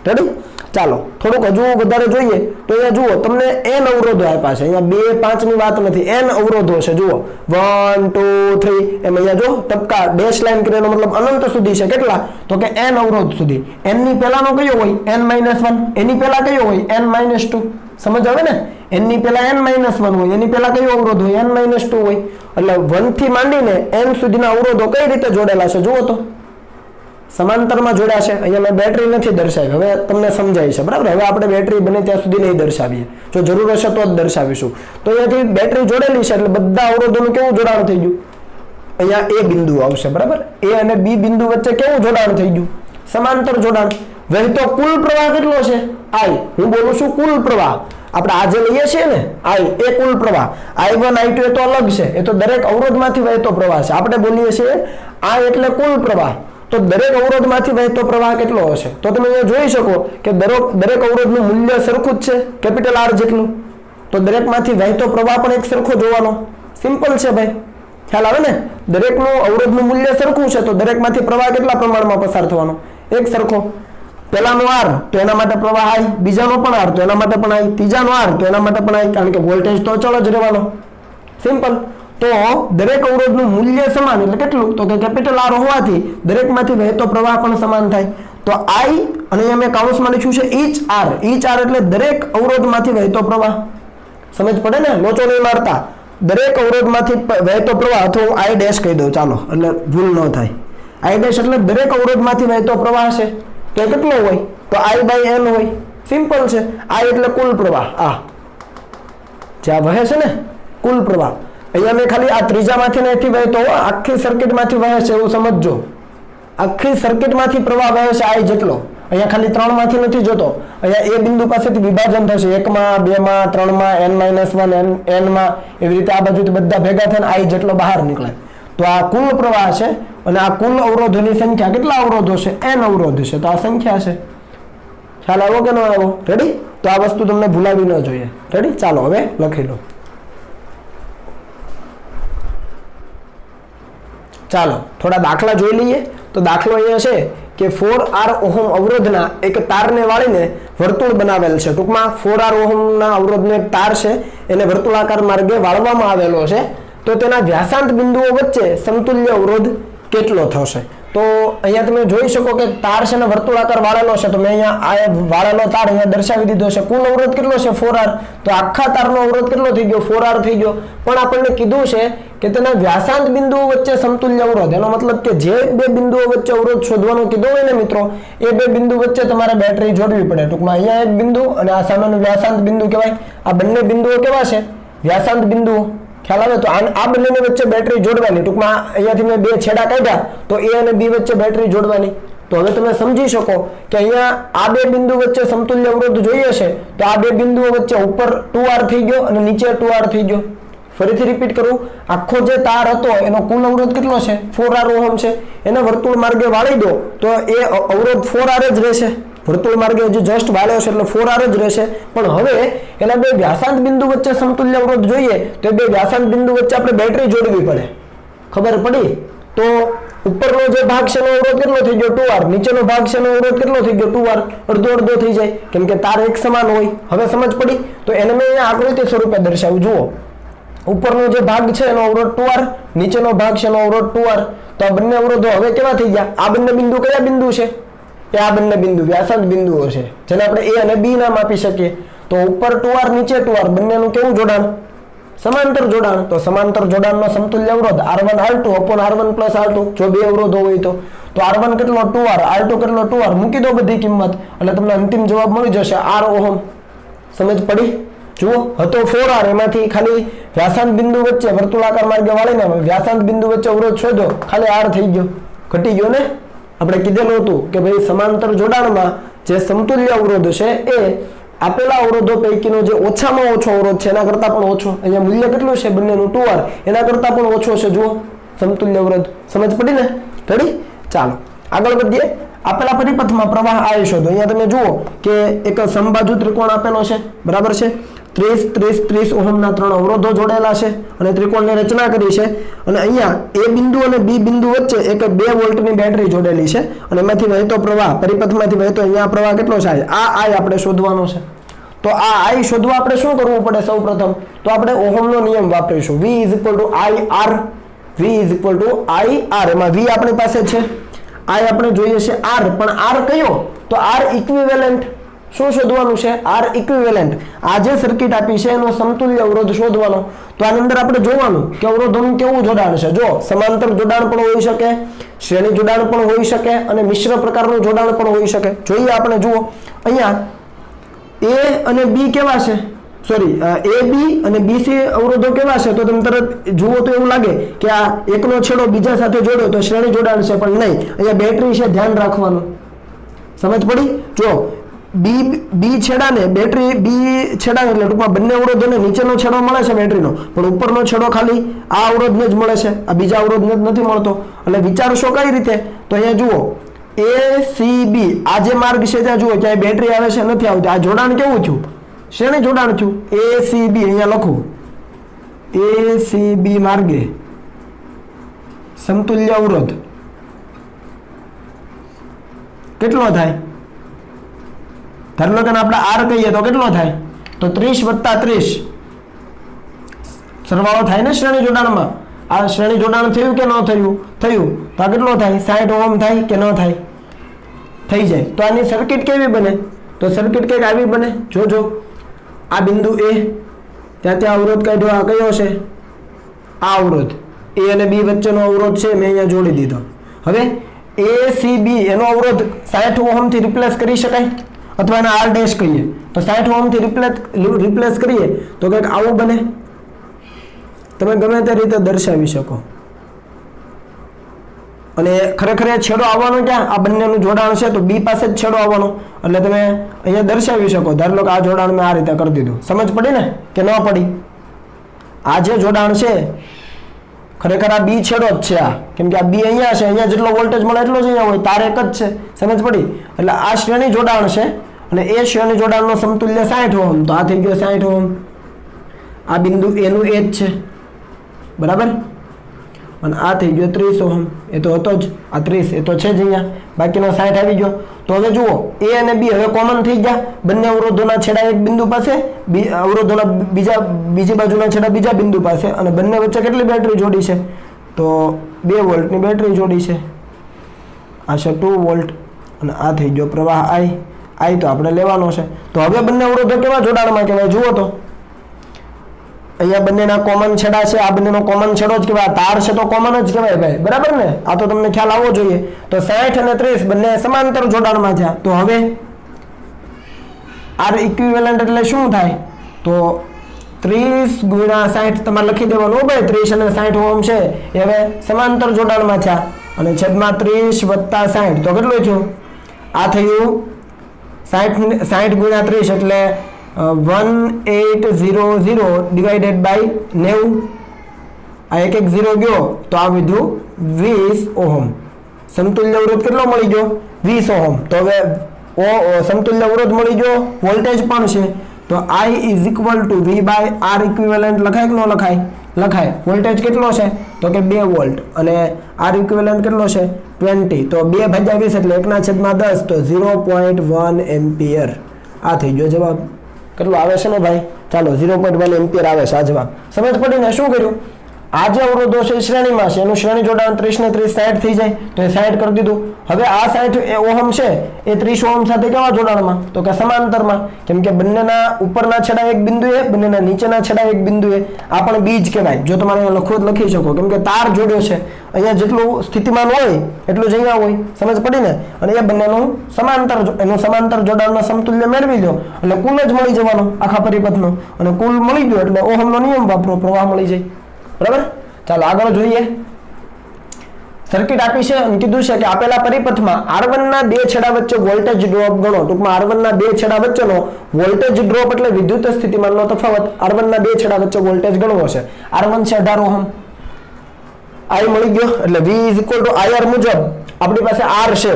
રેડી? ચાલો થોડુંક હજુ વધારે જોઈએ તો અહીંયા જુઓ તમને n અવરોધો આપ્યા છે. અહીંયા 2, 5 ની વાત નથી, n અવરોધો છે. જુઓ 1, 2, 3 એમ અહીંયા જો ટપકા ડેશ લાઈન કરીને મતલબ અનંત સુધી છે. કેટલા? તો કે n અવરોધ સુધી. n ની પહેલાનો કયો હોય? n-1. એની પહેલા કયો હોય? n-2. સમજ આવે ને? n ની પહેલા n-1 હોય, એની પહેલા કયો અવરોધ હોય? n-2 હોય. એટલે 1 થી માંડીને n સુધીના અવરોધો કઈ રીતે જોડેલા છે જુઓ તો. સમાંતરમાં જોડ્યા છે. અહીંયા મેં બેટરી નથી દર્શાવી, હવે તમને સમજાય છે, બરાબર? હવે આપણે બેટરી બને ત્યાં સુધી નહીં દર્શાવીએ, જો જરૂર હશે તો જ દર્શાવીશું. તો અહીંયાથી બેટરી જોડેલી છે એટલે બધા અવરોધોનું કેવું જોડાણ થઈ ગયું? અહીંયા A બિંદુ આવશે, બરાબર? A અને B બિંદુ વચ્ચે કેવું જોડાણ થઈ ગયું? સમાંતર જોડાણ. વહેતો કુલ પ્રવાહ કેટલો છે? I. હું બોલું છું કુલ પ્રવાહ. આપણે આ જે લઈએ છીએ ને I, એ કુલ પ્રવાહ. I1 I2 એ તો અલગ છે, એ તો દરેક અવરોધમાંથી વહેતો પ્રવાહ છે. આપણે બોલીએ છીએ I એટલે કુલ પ્રવાહ. તો દરેક અવરોધમાંથી વહેતો પ્રવાહ કેટલો હશે? તો તમે અહીંયા જોઈ શકો કે દરેક અવરોધનું મૂલ્ય સરખું જ છે, કેપિટલ R જેટલું. તો દરેકમાંથી વહેતો પ્રવાહ પણ એક સરખો જોવાનો. સિમ્પલ છે ભાઈ, ખ્યાલ આવે ને? દરેકનું અવરોધનું મૂલ્ય સરખું છે તો દરેકમાંથી પ્રવાહ કેટલા પ્રમાણમાં પસાર થવાનો? એક સરખો. પહેલાનો R તો એના માટે પ્રવાહ I, બીજાનો પણ R તો એના માટે પણ I, ત્રીજાનો R તો એના માટે પણ I, કારણ કે વોલ્ટેજ તો અચળ જ રહેવાનો. સિમ્પલ. તો દરેક અવરોધનું મૂલ્ય સમાન એટલે કેટલું? તો કે કેપિટલ R હોવાથી દરેકમાંથી વહેતો પ્રવાહ પણ સમાન થાય. તો I અને અહીંયા મેં કાઉન્સમાં લખ્યું છે each R એટલે દરેક અવરોધમાંથી વહેતો પ્રવાહ. સમજ પડે ને? લોચો નહીં મારતા. દરેક અવરોધમાંથી વહેતો પ્રવાહ, અથવા I ડેશ કહી દઉં ચાલો એટલે ભૂલ ન થાય. I ડેશ એટલે દરેક અવરોધમાંથી વહેતો પ્રવાહ છે તો એ કેટલો હોય? તો I/N હોય. સિમ્પલ છે. I એટલે કુલ પ્રવાહ, આ જ્યાં વહે છે ને કુલ પ્રવાહ. અહીંયા મેં ખાલી આ ત્રીજામાંથી નથી વહેતો, આખી સર્કિટમાંથી વહે છે એવું સમજજો. આખી સર્કિટમાંથી પ્રવાહ વહે છે I જેટલો. અહીંયા ખાલી 3 માંથી નથી જોતો. અહીંયા A બિંદુ પાસેથી વિભાજન થશે 1 માં, 2 માં, 3 માં, n-1, n માં, એવી રીતે આ બાજુથી બધા ભેગા થઈને I જેટલો બહાર નીકળે. તો આ કુલ પ્રવાહ છે અને આ કુલ અવરોધોની સંખ્યા. કેટલા અવરોધો છે? n અવરોધ છે, તો આ સંખ્યા છે. ખ્યાલ આવ્યો કે ન આવ્યો? રેડી? તો આ વસ્તુ તમને ભૂલાવી ન જોઈએ. રેડી? ચાલો હવે લખી લો. ચાલો થોડા દાખલા જોઈ લઈએ. તો દાખલો અહીંયા છે કે 4R ઓહમ અવરોધના એક તારને વાળીને વર્તુળ બનાવેલ છે. ટૂંકમાં 4R ઓહમના અવરોધનો એક તાર છે, એને વર્તુળાકાર માર્ગે વાળવામાં આવેલો છે. તો તેના વ્યાસાંત બિંદુઓ વચ્ચે સમતુલ્ય અવરોધ કેટલો થશે? તો તો અહીંયા તમે જોઈ શકો કે તાર છે ને વર્તુળાકાર વાળેલો છે, તો મેં અહીંયા આ વાળેલો તાર અહીંયા દર્શાવી દીધો છે. કુલ અવરોધ કેટલો છે 4R, તો આખા તારનો અવરોધ કેટલો થઈ ગયો 4R થઈ ગયો. પણ આપણને કીધું છે કે તેના વ્યાસાંત બિંદુઓ વચ્ચે સમતુલ્ય અવરોધ, એનો મતલબ કે જે બે બિંદુઓ વચ્ચે અવરોધ શોધવાનો કીધો હોય ને મિત્રો, એ બે બિંદુ વચ્ચે તમારે બેટરી જોડવી પડે. ટૂંકમાં અહીંયા એક બિંદુ અને આ સામેનું વ્યાસાંત બિંદુ કહેવાય. આ બંને બિંદુઓ કેવા છે? વ્યાસાંત બિંદુઓ. ખ્યાલ આવે? તો આ બંનેની વચ્ચે બેટરી જોડવાની. ટૂંકમાં અહીંયાથી મેં બે છેડા કાઢ્યા તો A અને B વચ્ચે બેટરી જોડવાની. તો હવે તમે સમજી શકો કે અહીંયા આ બે બિંદુ વચ્ચે સમતુલ્ય અવરોધ જોઈએ છે, તો આ બે બિંદુઓ વચ્ચે ઉપર 2R થઈ ગયો અને નીચે 2R થઈ ગયો. ફરીથી રિપીટ કરું, આખો જે તાર હતો એનો કુલ અવરોધ કેટલો છે 4R ઓહમ છે. એને વર્તુળ માર્ગે વાળી દો તો એ અવરોધ 4R જ રહેશે. વર્તુળ માર્ગે હજી જસ્ટ વાળ્યો છે એટલે 4R જ રહેશે. પણ હવે એના બે વ્યાસાંત બિંદુ વચ્ચે સમતુલ્ય અવરોધ જોઈએ તો બે વ્યાસાંત બિંદુ વચ્ચે આપણે બેટરી જોડવી પડે. ખબર પડી? તો ઉપરનો જે ભાગ છે એનો અવરોધ કેટલો થઈ ગયો 2R, નીચેનો ભાગ છે એનો અવરોધ કેટલો થઈ ગયો 2R, અડધો અડધો થઈ જાય કેમ કે તાર એક સમાન હોય. હવે સમજ પડી? તો એને મેં અહીંયા આકૃતિ સ્વરૂપે દર્શાવ્યું. જુઓ, ઉપરનો જે ભાગ છે એનો અવરોધ 2R, નીચેનો ભાગ છે એનો અવરોધ 2R. તો આ બંને અવરોધો હવે કેવા થઈ ગયા? આ બંને બિંદુ કયા બિંદુ છે? એ આ બંને બિંદુ વ્યાસાંત બિંદુઓ છે, જેને આપણે A અને B નામ આપી શકીએ. તો ઉપર 2R નીચે 2R બંનેનું કેવું જોડાણ? સમાંતર જોડાણ. તો સમાંતર જોડાણનો સમતુલ્ય અવરોધ R1 R2 upon R1 plus R2. જો બે અવરોધો હોય તો R1 કેટલો 2R, R2 કેટલો 2R, મૂકી દો બધી કિંમત એટલે તમને અંતિમ જવાબ મળી જશે R ઓહમ. સમજ પડી? જુઓ, હતો 4R, એમાંથી ખાલી વ્યાસાંત બિંદુ વચ્ચે વર્તુળાકાર માર્ગે વાળીને વ્યાસાંત બિંદુ વચ્ચે અવરોધ શોધ્યો, ખાલી R થઈ ગયો. ઘટી ગયો ને? આપણે કીધેલું હતું કે ભાઈ સમાંતર જોડાણમાં જે સમતુલ્ય અવરોધ છે એ આપેલા અવરોધો પૈકીનો જે ઓછામાં ઓછો અવરોધ છે એના કરતા પણ ઓછો. અહીંયા મૂલ્ય કેટલું છે બંનેનું 2R, એના કરતા પણ ઓછો છે. જુઓ, સમતુલ્ય અવરોધ. સમજ પડી ને? રેડી? ચાલો આગળ વધીએ. આપેલા પરિપથમાં પ્રવાહ I શોધો. અહીંયા તમે જુઓ કે એક સમબાજુ ત્રિકોણ આપેલો છે, બરાબર છે. 30 30 30 ઓહમના ત્રણ અવરોધો જોડેલા છે અને ત્રિકોણની રચના કરી છે. અને અહીંયા A બિંદુ અને B બિંદુ વચ્ચે એક 2 વોલ્ટની બેટરી જોડેલી છે અને એમાંથી વહેતો પ્રવાહ, પરિપથમાંથી વહેતો અહીંયા પ્રવાહ કેટલો છે? આ I આપણે શોધવાનો છે. તો આ I શોધવા આપણે શું કરવું પડે? સૌપ્રથમ તો આપણે ઓહમનો નિયમ વાપરીશું. V IR. V IR. એમાં V આપણી પાસે છે, I આપણે જોઈએ છે R, પણ R કયો? તો R ઇક્વિવેલન્ટ. શું શોધવાનું છે? R equivalent. આ જે સર્કિટ આપી છે એનો સમતુલ્ય અવરોધ શોધવાનો. તો આની અંદર આપણે જોવાનું કે અવરોધોનું કેવું જોડાણ છે. જો, સમાંતર જોડાણ પણ હોઈ શકે, શ્રેણી જોડાણ પણ હોઈ શકે અને મિશ્ર પ્રકારનું જોડાણ પણ હોઈ શકે. જોઈએ આપણે. જુઓ, અહીંયા A અને B કેવા છે? સોરી, AB અને BC અવરોધો કેવા છે? તો તમે તરત જુઓ તો એવું લાગે કે આ એકનો છેડો બીજા સાથે જોડ્યો તો શ્રેણી જોડાણ છે, પણ નહીં. અહીંયા બેટરી છે, ધ્યાન રાખવાનું. સમજ પડી? જો, B છેડાને બેટરી, B છેડાને એટલે ટૂંકમાં બંને અવરોધોને નીચેનો છેડો મળે છે બેટરીનો, પણ ઉપરનો છેડો ખાલી આ અવરોધને જ મળે છે, આ બીજા અવરોધને જ નથી મળતો. એટલે વિચારશો કઈ રીતે? તો અહીંયા જુઓ, ACB આ જે માર્ગ છે ત્યાં જુઓ ક્યાંય બેટરી આવે છે? નથી આવતી. આ જોડાણ કેવું થયું? શ્રેણી જોડાણ થયું. ACB અહીંયા લખું, ACB માર્ગે સમતુલ્ય અવરોધ કેટલો થાય? ધારો કે આપણે R કહીએ તો કેટલો થાય? તો 30 + 30 સરવાળો થાય ને શ્રેણી જોડાણમાં. આ શ્રેણી જોડાણ થયું કે ન થયું? થયું. તો આ કેટલો થાય? 60 ઓહમ થાય કે ન થાય? થઈ જાય. તો આની સર્કિટ કેવી બને? તો સર્કિટ કંઈક આવી બને. જોજો, આ બિંદુ A, ત્યાં અવરોધ કાઢ્યો. આ કયો છે? આ અવરોધ A અને B વચ્ચેનો અવરોધ છે, મેં અહીંયા જોડી દીધો. હવે ACB એનો અવરોધ 60 ઓહમ થી રિપ્લેસ કરી શકાય, અથવા એને R ડેશ કહીએ તો 60 ઓહમ થી રિપ્લેસ કરીએ તો કંઈક આવું બને. તમે ગમે તે રીતે દર્શાવી શકો. અને ખરેખર છેડો આવવાનો ક્યાં? આ બંનેનું જોડાણ છે તો B પાસે જ છેડો આવવાનો, એટલે તમે અહીંયા દર્શાવી શકો. ધારો કે આ જોડાણ મેં આ રીતે કરી દીધું. સમજ પડી ને કે ન પડી? આ જે જોડાણ છે ખરેખર આ B છેડો જ છે આ, કેમ કે આ B અહીંયા છે, અહીંયા જેટલો વોલ્ટેજ મળે એટલો જ અહીંયા હોય, તાર એક જ છે. સમજ પડી? એટલે આ શ્રેણી જોડાણ છે અને એ શ્રેણી જોડાણનો સમતુલ્ય 60 ઓહમ. તો આ થઈ ગયો 60 ઓહમ. આ બિંદુ A નું એ જ છે, બરાબર? અને આ થઈ ગયો 30 ઓહમ. એ તો હતો જ, આ 30 એ તો છે જ અહીંયા, બાકીનો 60 આવી ગયો. તો હવે જુઓ, A અને B હવે કોમન થઈ ગયા. બંને અવરોધોના છેડા એક બિંદુ પાસે, અવરોધોના બીજી બાજુના છેડા બીજા બિંદુ પાસે, અને બંને વચ્ચે કેટલી બેટરી જોડી છે? તો 2 વોલ્ટની બેટરી જોડી છે. આ છે 2 વોલ્ટ અને આ થઈ ગયો પ્રવાહ I તો આપણે લેવાનો છે. તો હવે બંને અવરોધો કેવા જોડાણમાં કહેવાય જુઓ તો અહીંયા બંનેના કોમન છેડા છે, આ બંનેનો કોમન છેડો જ કહેવાય, તાર છે તો કોમન જ કહેવાય ભાઈ, બરાબર ને? આ તો તમને ખ્યાલ આવવો જોઈએ. તો 60 અને 30 બંને સમાંતર જોડાણમાં છે. તો હવે R ઇક્વિવેલન્ટ એટલે શું થાય? તો 30 ગુણ્યા 60 તમારે લખી દેવાનું ભાઈ. 30 અને 60 ઓહમ છે એ હવે સમાંતર જોડાણમાં થયા અને છેદમાં 30 વત્તા 60 તો કેટલું થયું? આ થયું 60 ગુણ્યા 30 એટલે 1800 ડિવાઇડેડ બાય 90. આ એક 0 ગયો તો આ વિધું 20 ઓહમ. સમતુલ્ય અવરોધ કેટલો મળી ગયો? 20 ઓહમ. તો હવે સમતુલ્ય અવરોધ મળી ગયો, વોલ્ટેજ પણ છે. તો I = V by R equivalent લખાય કે ન લખાય? લખાય. વોલ્ટેજ કેટલો છે? તો કે 2 વોલ્ટ અને R ઇક્વિવેલન્ટ કેટલો છે? 20. તો 2/20 એટલે 1/10 તો 0.1 એમ્પિયર. આ થઈ ગયો જવાબ. કેટલો આવે છે ને ભાઈ? ચાલો 0.1 એમ્પિયર આવે છે આ જવાબ. સમજ પડી ને? શું કર્યું? આ જે અવરોધો છે શ્રેણીમાં છે, એનું શ્રેણી જોડાણ 30 ને 30 60 થઈ જાય તો એ 60 કરી દીધું. હવે આ 60 ઓહમ છે એ 30 ઓહમ સાથે કેવા જોડાણમાં? તો કે સમાંતરમાં. કેમ કે બંનેના ઉપરના છેડા એક બિંદુએ, બંનેના નીચેના છેડા એક બિંદુએ. આ પણ બીજ કહેવાય. જો તમારે અહીંયા લખવું તો લખી શકો, કેમ કે તાર જોડ્યો છે. અહીંયા જેટલું સ્થિતિમાન હોય એટલું જ અહીંયા હોય. સમજ પડી ને? અને એ બંનેનું સમાંતર જોડાણનો સમતુલ્ય મેળવી લો એટલે કુલ જ મળી જવાનો આખા પરિપથનો. અને કુલ મળી ગયો એટલે ઓહમનો નિયમ વાપરો, પ્રવાહ મળી જાય. બરાબર? ચાલો આગળ જોઈએ. સર્કિટ આપી છે અને કીધું છે કે આપેલા પરિપથમાં R1 ના બે છેડા વચ્ચે વોલ્ટેજ ડ્રોપ ગણો. ટૂંકમાં R1 ના બે છેડા વચ્ચેનો વોલ્ટેજ ડ્રોપ એટલે વિદ્યુત સ્થિતિમાનનો તફાવત. R1 ના બે છેડા વચ્ચે વોલ્ટેજ ગણવો છે. R1 છે 18 ઓહમ. I મળી ગયો એટલે V = IR મુજબ આપણી પાસે R છે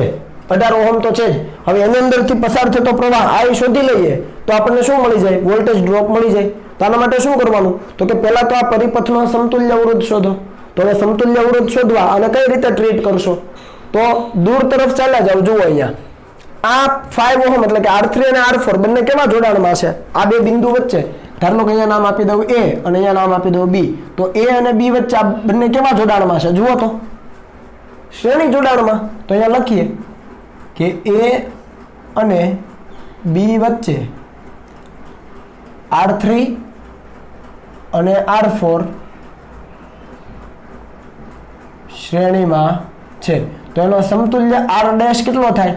18 ઓહમ તો છે જ. હવે એની અંદરથી પસાર થતો પ્રવાહ I શોધી લઈએ તો આપણને શું મળી જાય? વોલ્ટેજ ડ્રોપ મળી જાય. તો આના માટે શું કરવાનું? તો કે પહેલા તો આ પરિપથનો સમતુલ્ય અવરોધ શોધો. તો હવે સમતુલ્ય અવરોધ શોધવા અને કઈ રીતે ટ્રીટ કરશો? તો દૂર તરફ ચાલ્યા જાવ. જુઓ અહીંયા આ 5 ઓહમ એટલે કે R3 અને R4 બંને કેવા જોડાણમાં છે? આ બે બિંદુ વચ્ચે. ધારો કે અહીંયા નામ આપી દઉં A અને અહીંયા નામ આપી દઉં B. તો A અને B વચ્ચે આ બંને કેવા જોડાણમાં છે? જુઓ તો શ્રેણી જોડાણમાં. તો અહીંયા લખીએ કે A અને B વચ્ચે R3 અને R4 શ્રેણીમાં છે. તો એનો સમતુલ્ય R' કેટલો થાય?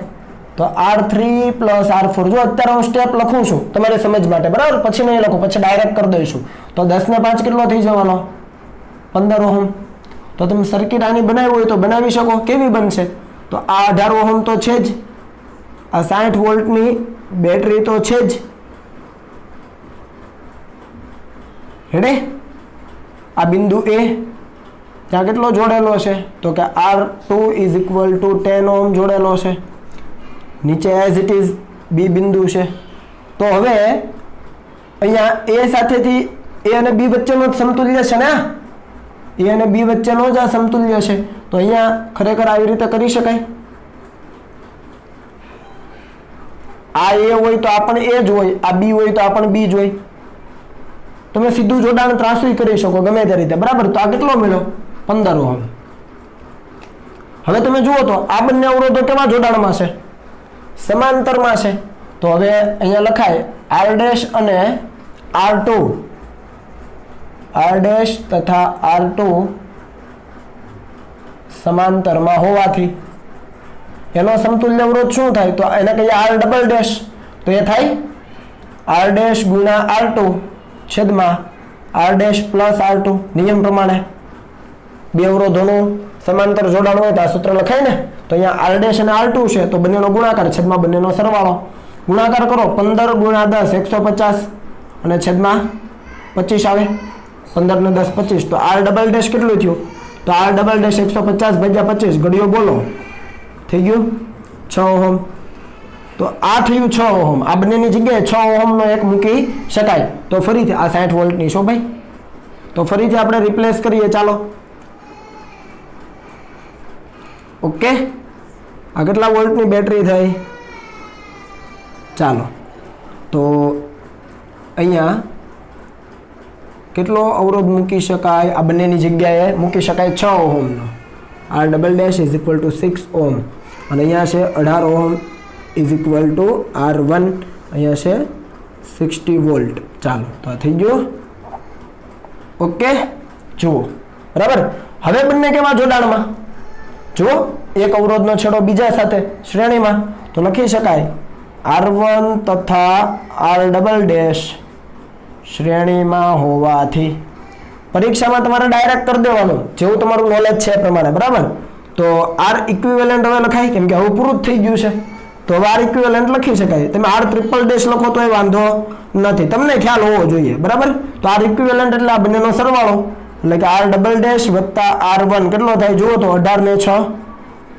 તો R3 + R4. જો અત્યારે હું સ્ટેપ લખું છું તમારી સમજ માટે, બરાબર? પછી નહીં લખું, પછી ડાયરેક્ટ કરી દઈશું. તો 10 ને 5 કેટલો થઈ જવાનો? 15 ઓહમ. તો તમે સર્કિટ આની બનાવી હોય તો બનાવી શકો. કેવી બનશે? તો આ 18 ઓહમ તો છે જ, આ 60 વોલ્ટની બેટરી તો છે જ. રેડી? આ બિંદુ A ત્યાં કેટલો જોડેલો છે? તો કે R2 = 10 ઓહમ જોડેલો છે. નીચે એઝ ઇટ ઇઝ B બિંદુ છે. તો હવે અહીંયા A સાથેથી A અને B વચ્ચેનો જ સમતુલ્ય છે ને? A અને B વચ્ચેનો જ આ સમતુલ્ય છે. તો અહીંયા ખરેખર આવી રીતે કરી શકાય. આ A હોય તો આ પણ A જ હોય, આ B હોય તો આ પણ B જ હોય. તમે સીધું જોડાણ ત્રાસુય કરી શકો ગમે તે રીતે, બરાબર? તો આ કેટલો મળ્યો? 15 ઓહમ. હવે તમે જુઓ તો આ બંને અવરોધો કેવા જોડાણમાં છે? સમાંતરમાં છે. તો હવે અહીંયા લખાય R' અને R2. R' તથા R2 સમાંતરમાં હોવાથી એનો સમતુલ્ય અવરોધ શું થાય? તો એને કહીએ R'. તો એ થાય R' ગુણ્યા R2 છેદમાં R' + R2. નિયમ પ્રમાણે બે અવરોધોનું સમાંતર જોડાણ હોય તો આ સૂત્ર લખાય ને? તો અહીંયા R' અને R2 છે તો બંનેનો ગુણાકાર છેદમાં બંનેનો સરવાળો. ગુણાકાર કરો 15 × 10 150 અને છેદમાં 25 આવે. 15 ને 10 25. તો R' કેટલું થયું? તો R' 150/25. ઘડિયો બોલો. થઈ ગયું 6 ઓહમ. તો આ થયું 6 ઓહમ. આ બંનેની જગ્યાએ 6 ઓહમનો એક મૂકી શકાય. તો ફરીથી આ 60 વોલ્ટની છો ભાઈ. તો ફરીથી આપણે રિપ્લેસ કરીએ. ચાલો ઓકે. આ કેટલા વોલ્ટની બેટરી થઈ? ચાલો તો અહીંયા કેટલો અવરોધ મૂકી શકાય? આ બંનેની જગ્યાએ મૂકી શકાય 6 ઓહમનો. R' = 6 ohm. અને અહીંયા છે 18 ohm is equal two R1, અહીંયા છે 60 વોલ્ટ. ચાલો તો આ થઈ ગયું. ઓકે, જુઓ બરાબર. હવે બંને કેવા જોડાણમાં, જુઓ એક અવરોધનો છેડો બીજા સાથે શ્રેણીમાં, તો લખી શકાય R1 તથા R" શ્રેણીમાં હોવાથી. પરીક્ષામાં તમારે ડાયરેક્ટ કરી દેવાનું જેવું તમારું નોલેજ છે એ પ્રમાણે, બરાબર. તો R ઇક્વિવેલન્ટ હવે લખાય, કેમ કે હવે પૂરું જ થઈ ગયું છે, તો હવે R ઇક્વિવેલન્ટ લખી શકાય. તમે R" લખો તો એ વાંધો નથી, તમને ખ્યાલ હોવો જોઈએ, બરાબર. તો R ઇક્વિવેલન્ટ એટલે આ બંનેનો સરવાળો, એટલે કે R" વત્તા R1 કેટલો થાય જુઓ તો 18 ને 6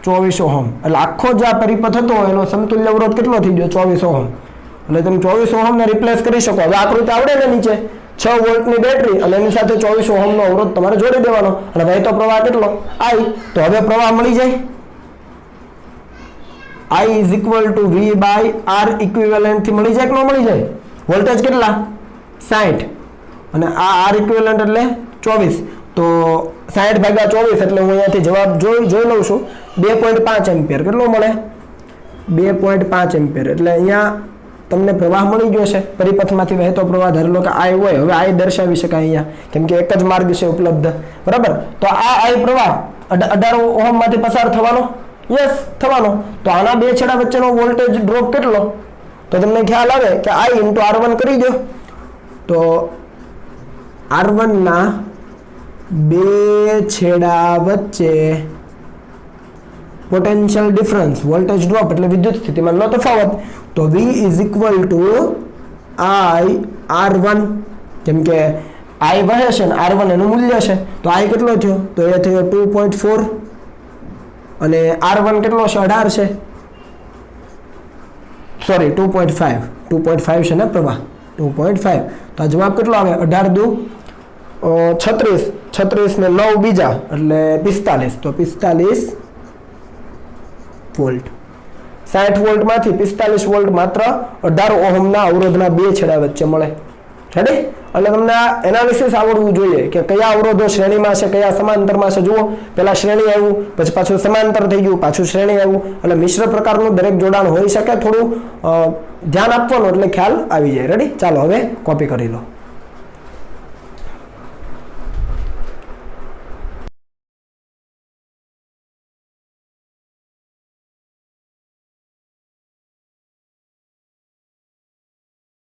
24 ઓહમ. એટલે આખો જે આ પરિપથ હતો એનો સમતુલ્ય અવરોધ કેટલો થઈ ગયો 24 ઓહમ. એટલે તમે 24 ઓહમ ને રિપ્લેસ કરી શકો. હવે આકૃતિ આવડે ને નીચે 6 વોલ્ટની બેટરી અને એની સાથે 24 ઓહમનો અવરોધ તમારે જોડી દેવાનો, અને વહેતો પ્રવાહ કેટલો I. તો હવે પ્રવાહ મળી જાય I is equal to V by R equivalent થી મળી જાય કે ન મળી જાય? વોલ્ટેજ કેટલા 60 અને આ R ઇક્વિવેલન્ટ એટલે 24, તો 60 ભાગ્યા 24 એટલે હું અહીંયાથી જવાબ જોઈ લઉં છું 2.5 એમ્પિયર. કેટલો મળે 2.5 એમ્પિયર. એટલે અહીંયા તમને પ્રવાહ મળી ગયો છે પરિપથમાંથી વહેતો પ્રવાહ. ધારી લો કે I હોય, હવે I દર્શાવી શકાય અહીંયા, કેમ કે એક જ માર્ગ છે ઉપલબ્ધ, બરાબર. તો આ I પ્રવાહ 18 ઓહમ માંથી પસાર થવાનો, યસ થવાનો. તો આના બે છેડા વચ્ચેનો વોલ્ટેજ ડ્રોપ કેટલો, તો તમને ખ્યાલ આવે કે I ઇન્ટુ R1 કરી દો. તો R1 ના બે છેડા વચ્ચે પોટેન્શિયલ ડિફરન્સ, વોલ્ટેજ ડ્રોપ એટલે વિદ્યુત સ્થિતિમાનનો તફાવત. તો V is equal two I R1, કેમ કે I વહે છે ને R1 એનું મૂલ્ય છે, તો I કેટલો થયો, તો એ થયો 2.4 અને R1 કેટલો છે 18 છે, સોરી 2.5 છે ને પ્રવાહ 2.5. તો આ જવાબ કેટલો આવે 18 દુ 36 ને 9 બીજા એટલે 45. તો 45 વોલ્ટ. 60 વોલ્ટ માંથી 45 વોલ્ટ માત્ર 18 ઓહમના અવરોધના બે છેડા વચ્ચે મળે. રેડી? એટલે તમને આ એનાલિસિસ આવડવું જોઈએ કે કયા અવરોધો શ્રેણીમાં છે, કયા સમાંતરમાં છે. જુઓ, પેલા શ્રેણી આવ્યું, પછી પાછું સમાંતર થઈ ગયું, પાછું શ્રેણી આવ્યું. એટલે મિશ્ર પ્રકારનું દરેક જોડાણ હોઈ શકે. થોડું ધ્યાન આપવાનું એટલે ખ્યાલ આવી જાય. રેડી? ચાલો હવે કોપી કરી લો.